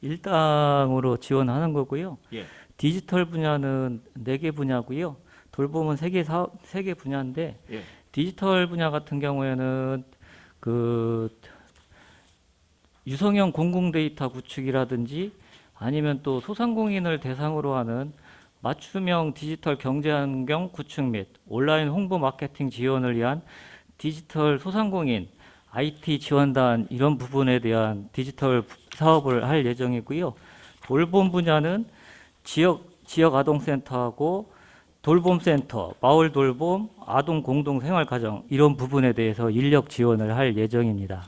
일당으로 지원하는 거고요. 예. 디지털 분야는 4개 분야고요. 돌봄은 3개 분야인데 예. 디지털 분야 같은 경우에는 그 유성형 공공 데이터 구축이라든지 아니면 또 소상공인을 대상으로 하는 맞춤형 디지털 경제 환경 구축 및 온라인 홍보 마케팅 지원을 위한 디지털 소상공인 IT 지원단 이런 부분에 대한 디지털 사업을 할 예정이고요. 돌봄 분야는 지역 아동센터하고 돌봄센터, 마을 돌봄, 아동 공동 생활 가정 이런 부분에 대해서 인력 지원을 할 예정입니다.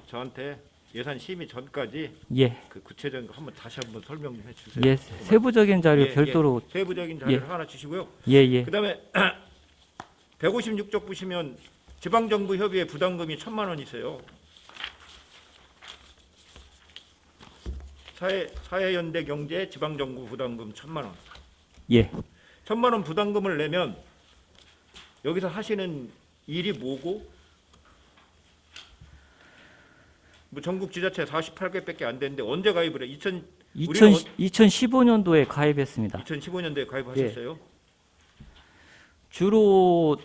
저한테 예산 심의 전까지 예, 그 구체적인 거 다시 한번 설명 좀 해주세요. 예, 세부적인 자료 예, 별도로 세부적인 자료를 하나 주시고요. 예. 그다음에 156쪽 보시면 지방정부 협의회 부담금이 1,000만 원 있어요. 사회연대경제 지방정부 부담금 1,000만 원. 예. 1,000만 원 부담금을 내면 여기서 하시는 일이 뭐고? 뭐 전국 지자체 48개밖에 안 되는데 언제 가입을 해? 2015년도에 가입했습니다. 2015년도에 가입하셨어요? 주로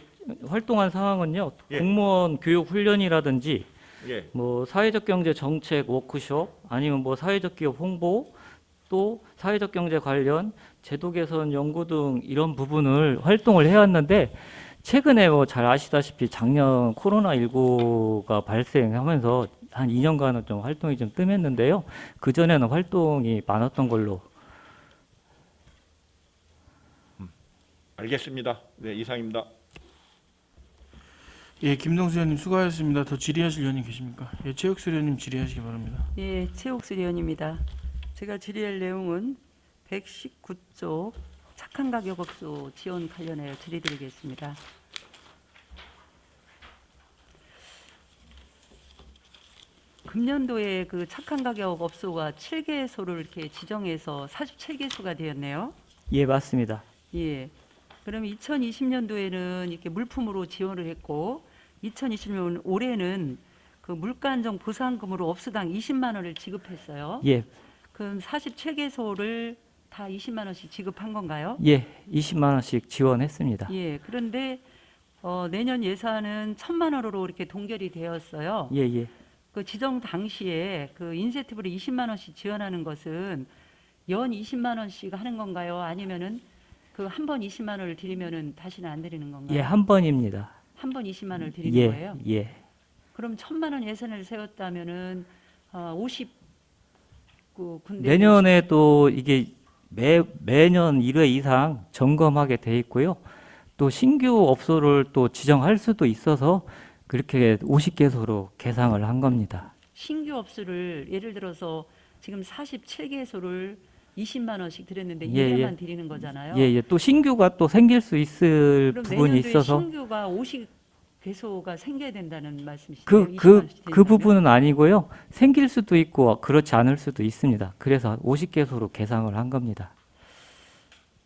활동한 상황은요. 예. 공무원 교육 훈련이라든지 예. 뭐 사회적 경제 정책 워크숍 아니면 뭐 사회적 기업 홍보 또 사회적 경제 관련 제도 개선 연구 등 이런 부분을 활동을 해왔는데 최근에 뭐 잘 아시다시피 작년 코로나19가 발생하면서 한 2년간은 좀 활동이 좀 뜸했는데요. 그전에는 활동이 많았던 걸로. 알겠습니다. 네, 이상입니다. 예, 김동수 의원님 수고하셨습니다. 더 질의하실 의원님 계십니까? 예, 최혁수 의원님 질의하시기 바랍니다. 예, 최옥수 의원입니다. 제가 질의할 내용은 119조 착한 가격 업소 지원 관련하여 질의드리겠습니다. 금년도에 그 착한 가격 업소가 7개소를 이렇게 지정해서 47개소가 되었네요. 예, 맞습니다. 예. 그럼 2020년도에는 이렇게 물품으로 지원을 했고 2020년 올해는 그 물가 안정 보상금으로 업소당 20만 원을 지급했어요. 예. 그럼 47개소를 다 20만 원씩 지급한 건가요? 예, 20만 원씩 지원했습니다. 예. 그런데 내년 예산은 1,000만 원으로 이렇게 동결이 되었어요. 예. 그 지정 당시에 그 인센티브로 20만 원씩 지원하는 것은 연 20만 원씩 하는 건가요? 아니면은 그 한 번 20만 원을 드리면은 다시는 안 드리는 건가요? 예, 한 번입니다. 한 번 20만 원을 드리는 거예요? 예. 그럼 1,000만 원 예산을 세웠다면은 50 군데 내년에도 이게 매년 1회 이상 점검하게 돼 있고요. 또 신규 업소를 또 지정할 수도 있어서 그렇게 50개소로 계상을 한 겁니다. 신규 업소를 예를 들어서 지금 47개소를 20만 원씩 드렸는데 예, 2회만 드리는 거잖아요. 예. 또 신규가 또 생길 수 있을 그럼 부분이 내년도에 있어서 신규가 50개소가 생겨야 된다는 말씀이시죠? 그 부분은 아니고요. 생길 수도 있고 그렇지 않을 수도 있습니다. 그래서 50개소로 계상을 한 겁니다.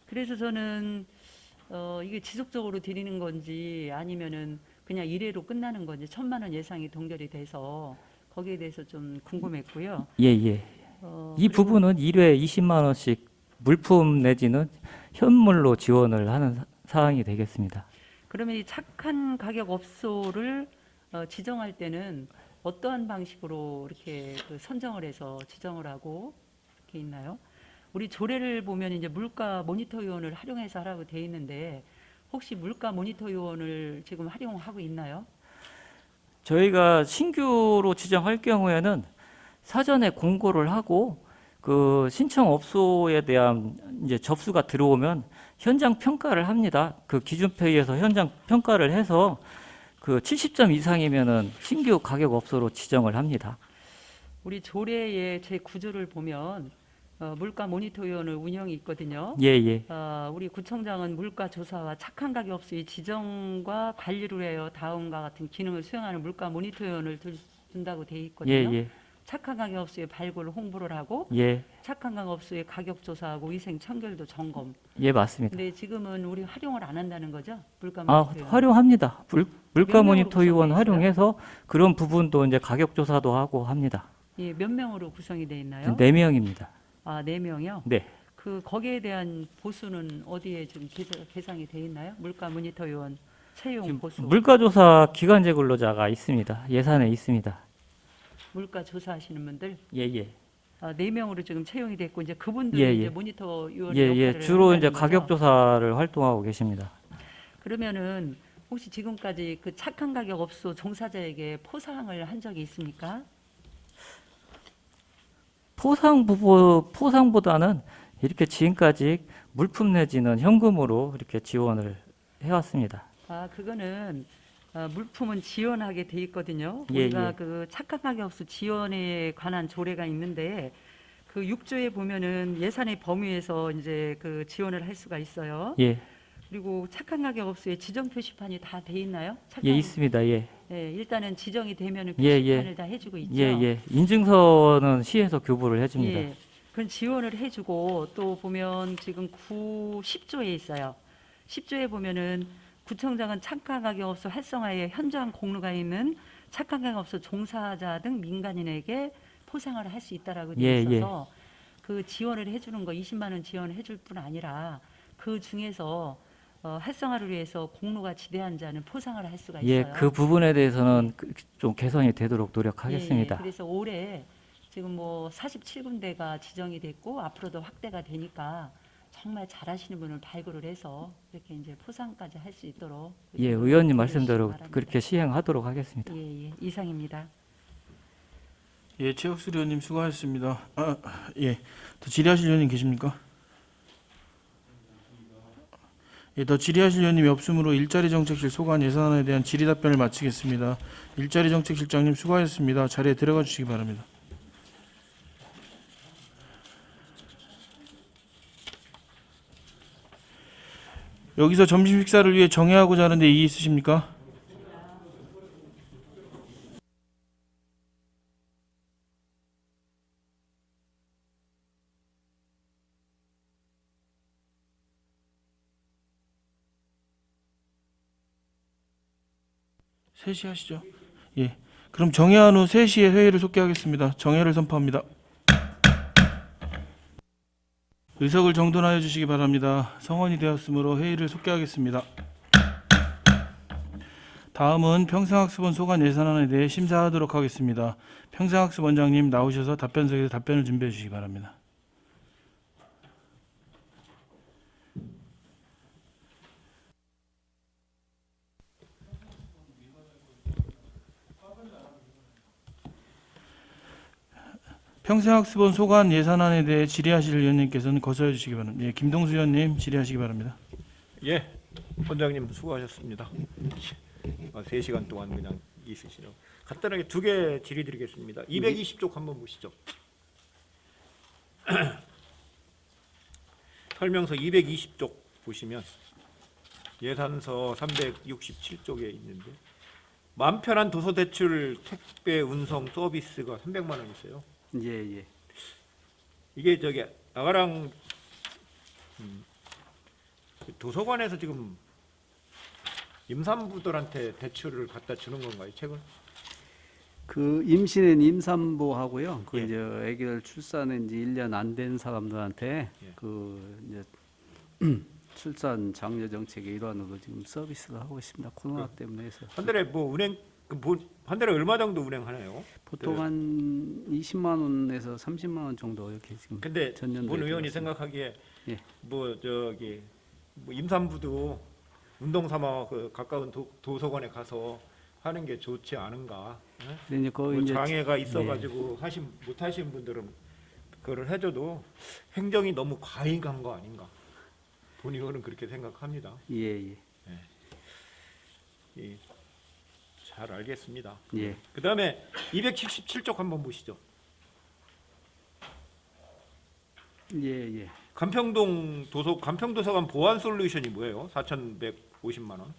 그래서 저는 이게 지속적으로 드리는 건지 아니면은 그냥 1회로 끝나는 건지 1,000만 원 예상이 동결이 돼서 거기에 대해서 좀 궁금했고요. 예. 이 그리고 부분은 1회 20만 원씩 물품 내지는 현물로 지원을 하는 사항이 되겠습니다. 그러면 이 착한 가격 업소를 지정할 때는 어떠한 방식으로 이렇게 그 선정을 해서 지정을 하고 이렇게 있나요? 우리 조례를 보면 이제 물가 모니터 요원을 활용해서 하라고 돼 있는데 혹시 물가 모니터 요원을 지금 활용하고 있나요? 저희가 신규로 지정할 경우에는 사전에 공고를 하고 그 신청업소에 대한 이제 접수가 들어오면 현장 평가를 합니다. 그 기준표에서 현장 평가를 해서 그 70점 이상이면은 신규 가격업소로 지정을 합니다. 우리 조례의 제 9조를 보면 물가 모니터 요원을 운영이 있거든요. 예, 예. 우리 구청장은 물가 조사와 착한 가격 업소의 지정과 관리를 해요. 다음과 같은 기능을 수행하는 물가 모니터 요원을 둔다고 돼 있거든요. 예, 예. 착한 가격 업소의 발굴 홍보를 하고 예. 착한 가격 업소의 가격 조사하고 위생 청결도 점검. 예, 맞습니다. 근데 지금은 우리 활용을 안 한다는 거죠? 물가 아, 모니터 요원. 활용합니다. 물가 명령으로 모니터 요원 구성돼 있어요? 활용해서 그런 부분도 이제 가격 조사도 하고 합니다. 예, 몇 명으로 구성이 돼 있나요? 4명입니다. 아, 4명이요? 네. 그 거기에 대한 보수는 어디에 좀 계상이 돼 있나요? 물가 모니터 요원 채용 보수. 물가조사 기간제 근로자가 있습니다. 예산에 있습니다. 물가 조사하시는 분들 예, 예. 4명으로 지금 채용이 됐고 이제 그분들 예, 이제 예. 모니터 요원 예, 예. 주로 이제 가격 조사를 활동하고 계십니다. 그러면은 혹시 지금까지 그 착한 가격 업소 종사자에게 포상을 한 적이 있습니까? 포상보다는 이렇게 지금까지 물품 내지는 현금으로 이렇게 지원을 해왔습니다. 아, 그거는 물품은 지원하게 돼 있거든요. 예, 우리가 예. 그 착한 가격 업소 지원에 관한 조례가 있는데 그 6조에 보면은 예산의 범위에서 이제 그 지원을 할 수가 있어요. 예, 그리고 착한 가격 업소에 지정 표시판이 다 돼 있나요? 예, 있습니다. 예, 네, 일단은 지정이 되면은 예, 표시판을 예. 다 해주고 있죠. 예, 예. 인증서는 시에서 교부를 해줍니다. 예. 그런 지원을 해주고 또 보면 지금 10조에 있어요. 10조에 보면은 구청장은 착한 가격 업소 활성화에 현장 공로가 있는 착한 가격 업소 종사자 등 민간인에게 포상을 할 수 있다라고 되어 예, 있어서 그 지원을 해주는 거 20만 원 지원을 해줄 뿐 아니라 그 중에서 활성화를 위해서 공로가 지대한 자는 포상을 할 수가 있어요. 예, 그 부분에 대해서는 좀 개선이 되도록 노력하겠습니다. 예, 그래서 올해 지금 뭐 47군데가 지정이 됐고 앞으로도 확대가 되니까 정말 잘하시는 분을 발굴을 해서 이렇게 이제 포상까지 할 수 있도록 예, 의원님 노력해 말씀대로 주시기 바랍니다. 그렇게 시행하도록 하겠습니다. 예, 예, 이상입니다. 예, 최혁수 의원님 수고하셨습니다. 예, 더 질의하실 의원님 계십니까? 예, 더 질의하실 의원님이 없으므로 일자리 정책실 소관 예산안에 대한 질의 답변을 마치겠습니다. 일자리 정책실장님 수고하셨습니다. 자리에 들어가 주시기 바랍니다. 여기서 점심 식사를 위해 정회하고자 하는데 이의 있으십니까? 세 시 하시죠. 예. 그럼 정회한 후 3시에 회의를 속개하겠습니다. 정회를 선포합니다. 의석을 정돈하여 주시기 바랍니다. 성원이 되었으므로 회의를 속개하겠습니다. 다음은 평생학습원 소관 예산안에 대해 심사하도록 하겠습니다. 평생학습원장님 나오셔서 답변석에서 답변을 준비해 주시기 바랍니다. 평생학습원 소관 예산안에 대해 질의하실 의원님께서는 거서해 주시기 바랍니다. 예, 김동수 의원님 질의하시기 바랍니다. 예, 원장님 수고하셨습니다. 3시간 동안 그냥 있으시죠. 간단하게 2개 질의드리겠습니다. 220쪽 한번 보시죠. 설명서 220쪽 보시면 예산서 367쪽에 있는데 마음 편한 도서 대출 택배 운송 서비스가 300만 원 있어요. 예, 예. 이게 저기 아가랑 도서관에서 지금 임산부들한테 대출을 갖다 주는 건가요, 책을? 그 임신은 임산부하고요. 그 예. 이제 아기를 출산한 지 1년 안 된 사람들한테 예. 그 이제 출산 장려 정책의 일환으로 지금 서비스를 하고 있습니다. 코로나 때문에 해서. 한 달에 뭐 은행 한 달에 얼마 정도 운행하나요? 보통 한 20만 원에서 30만 원 정도 이렇게 지금. 근데 전년도에 본 의원이 들어갔습니다. 생각하기에 예. 뭐 저기 뭐 임산부도 운동 삼아 그 가까운 도서관에 가서 하는 게 좋지 않은가? 예? 근데 이제 뭐 거기 이제 장애가 있어가지고 못 하신 분들은 그걸 해줘도 행정이 너무 과잉한 거 아닌가? 본 의원은 그렇게 생각합니다. 예, 예. 예, 잘 알겠습니다. 예. 그 다음에 277쪽 한번 보시죠. 예, 예. 간평도서관 보안 솔루션이 뭐예요? 4,150만 원.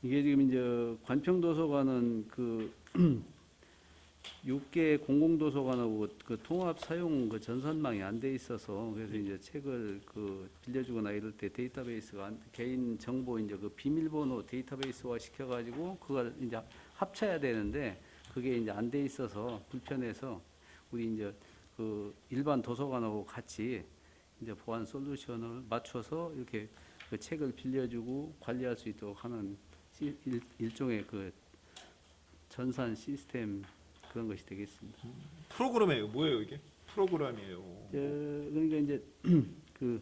이게 지금 이제 관평도서관은 그 6개 공공도서관하고 그 통합 사용 그 전산망이 안 돼 있어서 그래서 이제 책을 그 빌려주거나 이럴 때 데이터베이스가 개인 정보 이제 그 비밀번호 데이터베이스화 시켜가지고 그걸 이제 합쳐야 되는데 그게 이제 안 돼 있어서 불편해서 우리 이제 그 일반 도서관하고 같이 이제 보안 솔루션을 맞춰서 이렇게 그 책을 빌려주고 관리할 수 있도록 하는 일종의 그 전산 시스템 그런 것이 되겠습니다. 프로그램이에요. 뭐예요 이게? 프로그램이에요. 그러니까 이제 그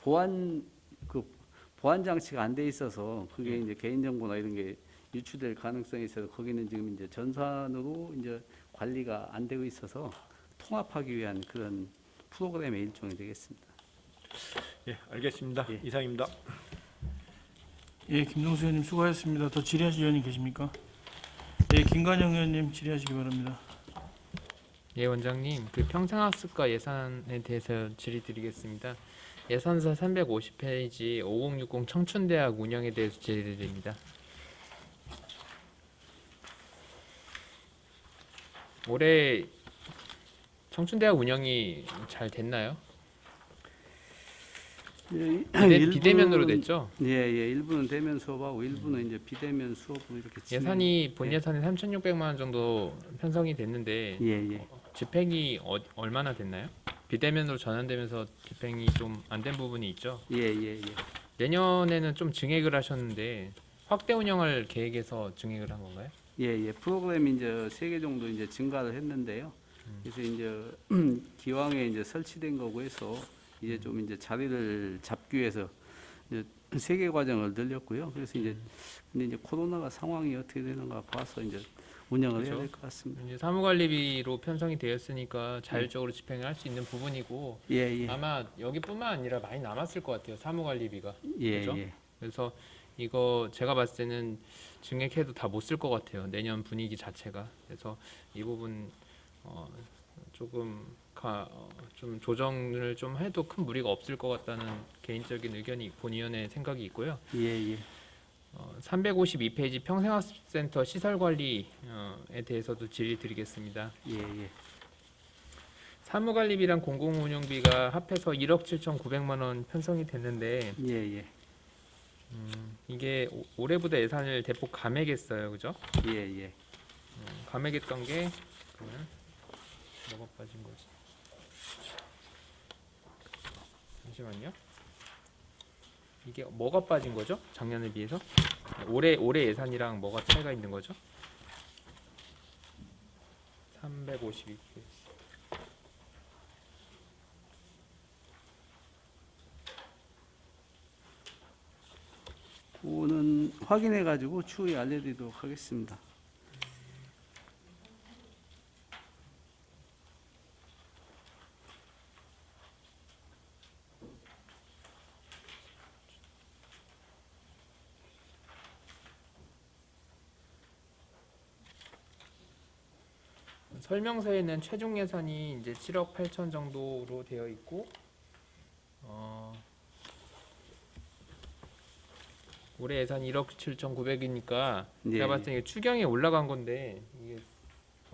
보안 장치가 안 돼 있어서 그게 이제 개인 정보나 이런 게 유출될 가능성이 있어서 거기는 지금 이제 전산으로 이제 관리가 안 되고 있어서 통합하기 위한 그런 프로그램의 일종이 되겠습니다. 예, 알겠습니다. 예. 이상입니다. 예, 김동수 의원님 수고하셨습니다. 더 질의하실 의원님 계십니까? 예, 김관영 의원님 질의하시기 바랍니다. 예, 원장님, 그 평생학습과 예산에 대해서 질의드리겠습니다. 예산서 350페이지 5060 청춘대학 운영에 대해서 질의드립니다. 올해 청춘대학 운영이 잘 됐나요? 비대면으로 됐죠? 예, 예. 일부는 대면 수업하고 일부는 이제 비대면 수업으로 이렇게 예산이 본 예산이 3,600만 원 정도 편성이 됐는데 예, 예. 집행이 얼마나 됐나요? 비대면으로 전환되면서 집행이 좀 안 된 부분이 있죠. 예, 예, 예. 내년에는 좀 증액을 하셨는데 확대 운영을 계획해서 증액을 한 건가요? 예, 예. 프로그램이 이제 3개 정도 이제 증가를 했는데요. 그래서 이제 기왕에 이제 설치된 거고 해서 이제 좀 이제 자리를 잡기 위해서 이제 3개 과정을 늘렸고요. 그래서 이제 근데 이제 코로나가 상황이 어떻게 되는가 봐서 이제 운영을 해야 될 것 같습니다. 이제 사무관리비로 편성이 되었으니까 자율적으로 집행을 할 수 있는 부분이고 예, 예. 아마 여기뿐만 아니라 많이 남았을 것 같아요. 사무관리비가. 예, 그렇죠? 예. 그래서 이거 제가 봤을 때는 증액해도 다 못 쓸 것 같아요. 내년 분위기 자체가. 그래서 이 부분 조금 좀 조정을 좀 해도 큰 무리가 없을 것 같다는 개인적인 의견이 본위원의 생각이 있고요. 예, 예. 352페이지 평생학습센터 시설관리에 대해서도 질의드리겠습니다. 예, 예. 사무관리비랑 공공운영비가 합해서 1억 7,900만 원 편성이 됐는데 예, 예. 이게 올해보다 예산을 대폭 감액했어요, 그죠? 예, 예. 감액했던 게 그러면 뭐가 빠진 거지? 잠시만요. 이게 뭐가 빠진 거죠? 작년에 비해서? 올해 예산이랑 뭐가 차이가 있는 거죠? 352페이지. 그거는 확인해 가지고 추후에 알려드리도록 하겠습니다. 설명서에는 최종 예산이 이제 7억 8천 정도로 되어 있고 올해 예산 1억 7,900이니까 네. 제가 봤을 때 이게 추경에 올라간 건데 이게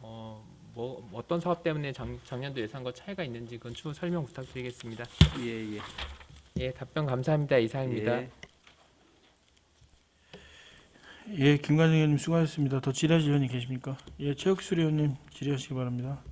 뭐 어떤 사업 때문에 작년도 예산과 차이가 있는지 그건 추후 설명 부탁드리겠습니다. 예, 예. 예, 답변 감사합니다. 이상입니다. 예. 예, 김관영 의원님 수고하셨습니다. 더 질의하실 의원이 계십니까? 예, 최혁수 의원님 질의하시기 바랍니다.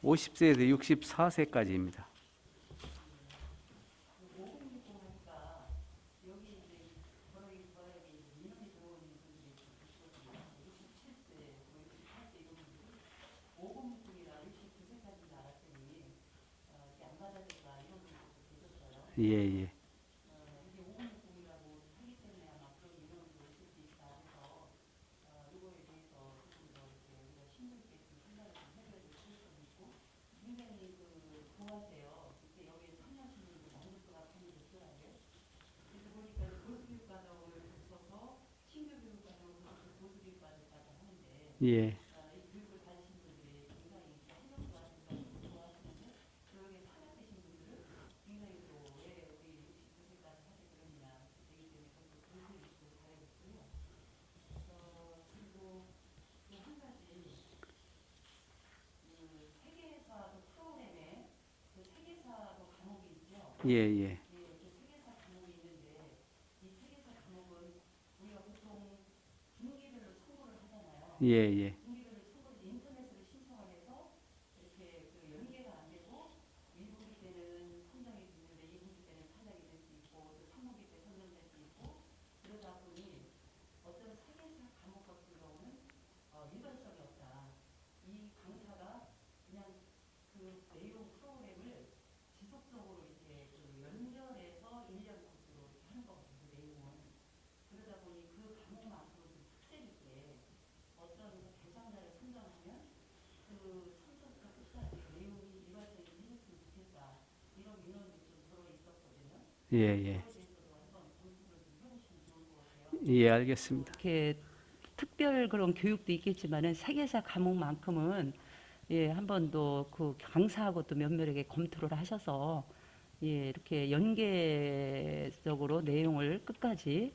오십 세에서 64세까지입니다. 예, 예. 예. 예, 예. 예, 예. 예, 예. 예, 알겠습니다. 이렇게 특별 그런 교육도 있겠지만은 세계사 과목만큼은 예, 한 번도 그 강사하고 또 면밀하게 검토를 하셔서 예, 이렇게 연계적으로 내용을 끝까지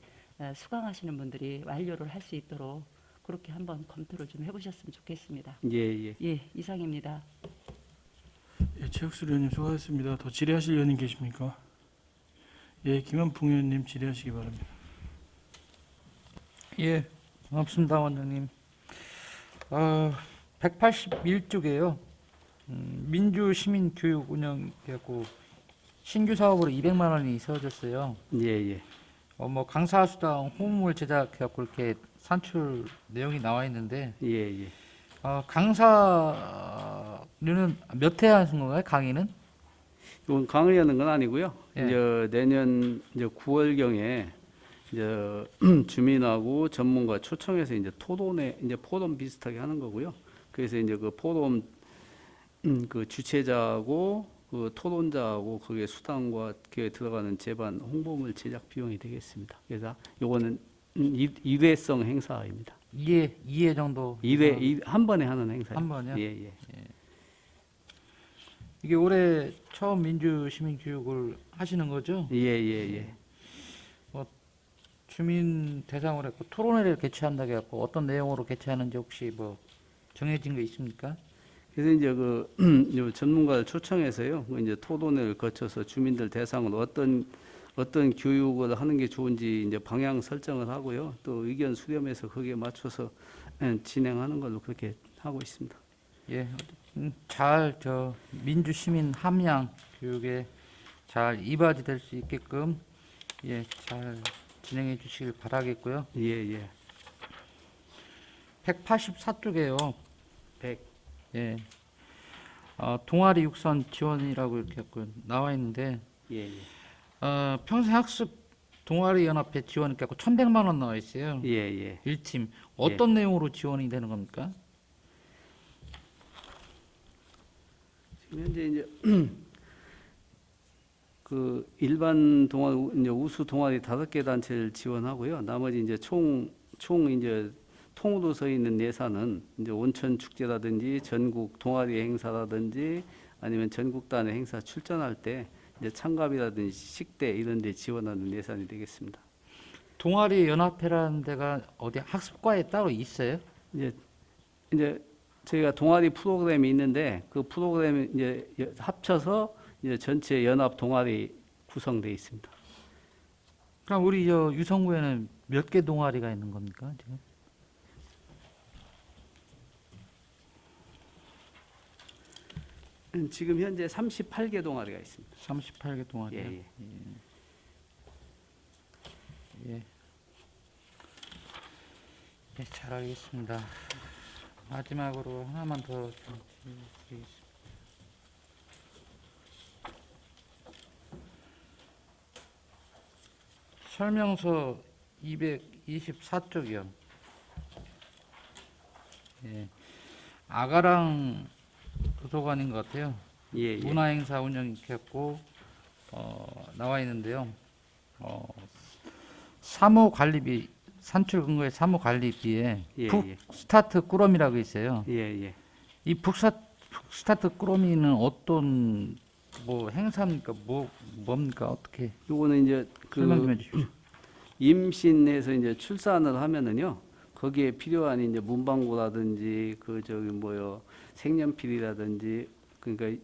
수강하시는 분들이 완료를 할 수 있도록 그렇게 한번 검토를 좀 해보셨으면 좋겠습니다. 예, 예. 예, 이상입니다. 예, 최혁수 의원님 수고하셨습니다. 더 질의하실 의원님 계십니까? 예, 김한풍 의원님 질의하시기 바랍니다. 예, 반갑습니다, 원장님. 181쪽에요. 민주시민교육 운영하고 신규 사업으로 200만 원이 세워졌어요. 예, 예. 뭐 강사 수당 호물 제작해갖고 이렇게 산출 내용이 나와 있는데, 예, 예. 강사는 몇 회 하신 건가요? 강의는? 이건 강의하는 건 아니고요. 예. 이제 내년 이제 9월경에 이제 주민하고 전문가 초청해서 이제 토론회 이제 포럼 비슷하게 하는 거고요. 그래서 이제 그 포럼 그 주최자하고 그 토론자하고 거기에 수당과 그에 들어가는 제반 홍보물 제작 비용이 되겠습니다. 그래서 요거는 일회성 행사입니다. 2회 정도. 한 번에 하는 행사예요. 한 번이요? 예, 예. 이게 올해 처음 민주시민교육을 하시는 거죠? 예, 예, 예. 주민 대상으로 했고 토론회를 개최한다고 해갖고 어떤 내용으로 개최하는지 혹시 뭐 정해진 거 있습니까? 그래서 이제 그 요 전문가를 초청해서요. 이제 토론회를 거쳐서 주민들 대상으로 어떤 교육을 하는 게 좋은지 이제 방향 설정을 하고요. 또 의견 수렴해서 거기에 맞춰서 진행하는 걸로 그렇게 하고 있습니다. 예, 잘 민주시민 함양 교육에 잘 이바지될 수 있게끔 예, 잘 진행해 주시길 바라겠고요. 예, 예. 184쪽에요. 예. 동아리 육선 지원이라고 이렇게 나와 있는데 예, 예. 평생학습 동아리 연합회 지원 이렇게 1,100만 원 나와 있어요. 예, 예. 1팀. 어떤 내용으로 지원이 되는 겁니까? 지금 현재 이제 그 일반 동아리 이제 우수 동아리 5개 단체를 지원하고요. 나머지 이제 총 이제 통으로 서 있는 예산은 이제 온천 축제라든지 전국 동아리 행사라든지 아니면 전국단의 행사 출전할 때 이제 참가비라든지 식대 이런 데 지원하는 예산이 되겠습니다. 동아리 연합회라는 데가 어디 학습과에 따로 있어요? 이제 저희가 동아리 프로그램이 있는데 그 프로그램이 이제 합쳐서 이제 전체 연합 동아리 구성되어 있습니다. 그럼 우리 저 유성구에는 몇 개 동아리가 있는 겁니까 지금? 지금 현재 38개 동아리가 있습니다. 38개 동아리요. 예, 예. 예. 예, 잘 알겠습니다. 마지막으로 하나만 더 좀 드리겠습니다. 설명서 224쪽이요. 예. 아가랑 도서관인 것 같아요. 예, 예. 문화행사 운영 있겠고 나와 있는데요. 사무관리비 산출 근거의 사무관리비에 예, 북 예. 스타트 꾸러미라고 있어요. 예, 예. 이 북스타트 꾸러미는 어떤 뭐 행사입니까? 뭡니까? 어떻게 요거는 이제 설명 좀 그 해주십시오. 임신해서 이제 출산을 하면은요. 거기에 필요한 이제 문방구라든지 그 저기 뭐요 색연필이라든지 그러니까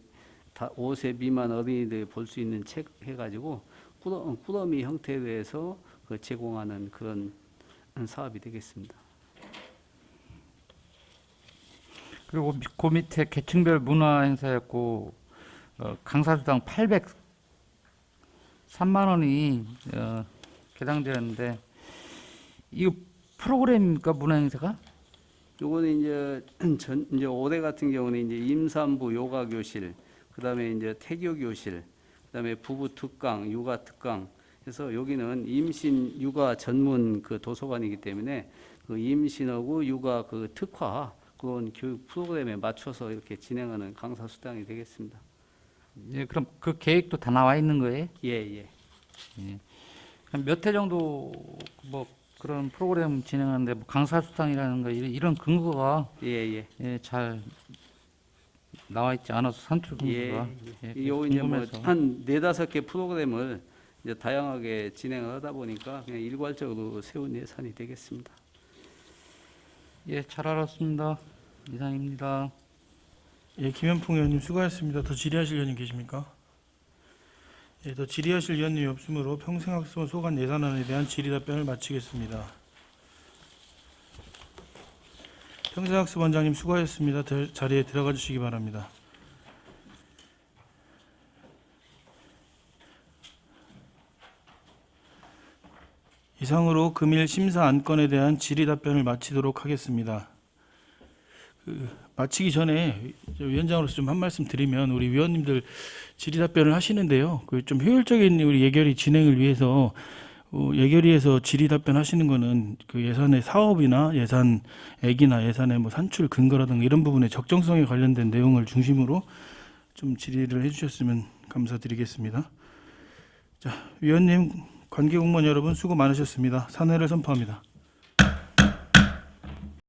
다 5세 미만 어린이들이 볼 수 있는 책 해가지고 꾸러미 형태로 해서 그 제공하는 그런 사업이 되겠습니다. 그리고 그 밑에 계층별 문화 행사였고 강사수당 803만 원이 개당되었는데 이거 프로그램입니까 문화 행사가? 요거는 이제 올해 같은 경우는 이제 임산부 요가 교실, 그다음에 이제 태교 교실, 그다음에 부부 특강, 육아 특강 해서 여기는 임신 육아 전문 그 도서관이기 때문에 그 임신하고 육아 그 특화 그런 교육 프로그램에 맞춰서 이렇게 진행하는 강사 수당이 되겠습니다. 예, 그럼 그 계획도 다 나와 있는 거예요? 예, 예. 그럼 몇 회 정도 뭐 그런 프로그램 진행하는데 뭐 강사 수당이라는 거 이런 근거가 예, 예. 잘 나와 있지 않아서 산출 근거가 요 이제 뭐 궁금해서. 한 4-5개 프로그램을 이제 다양하게 진행을 하다 보니까 그냥 일괄적으로 세운 예산이 되겠습니다. 예, 잘 알았습니다. 이상입니다. 예, 김현풍 의원님 수고하셨습니다. 더 질의하실 의원님 계십니까? 예, 더 질의하실 의원님이 없으므로 평생학습원 소관 예산안에 대한 질의 답변을 마치겠습니다. 평생학습원장님 수고하셨습니다. 자리에 들어가 주시기 바랍니다. 이상으로 금일 심사 안건에 대한 질의 답변을 마치도록 하겠습니다. 마치기 전에 위원장으로서 좀 한 말씀 드리면 우리 위원님들 질의 답변을 하시는데요. 그 좀 효율적인 우리 예결위 진행을 위해서 예결위에서 질의 답변하시는 거는 그 예산의 사업이나 예산액이나 예산의 뭐 산출 근거라든가 이런 부분의 적정성에 관련된 내용을 중심으로 좀 질의를 해주셨으면 감사드리겠습니다. 자, 위원님, 관계공무원 여러분 수고 많으셨습니다. 산회를 선포합니다.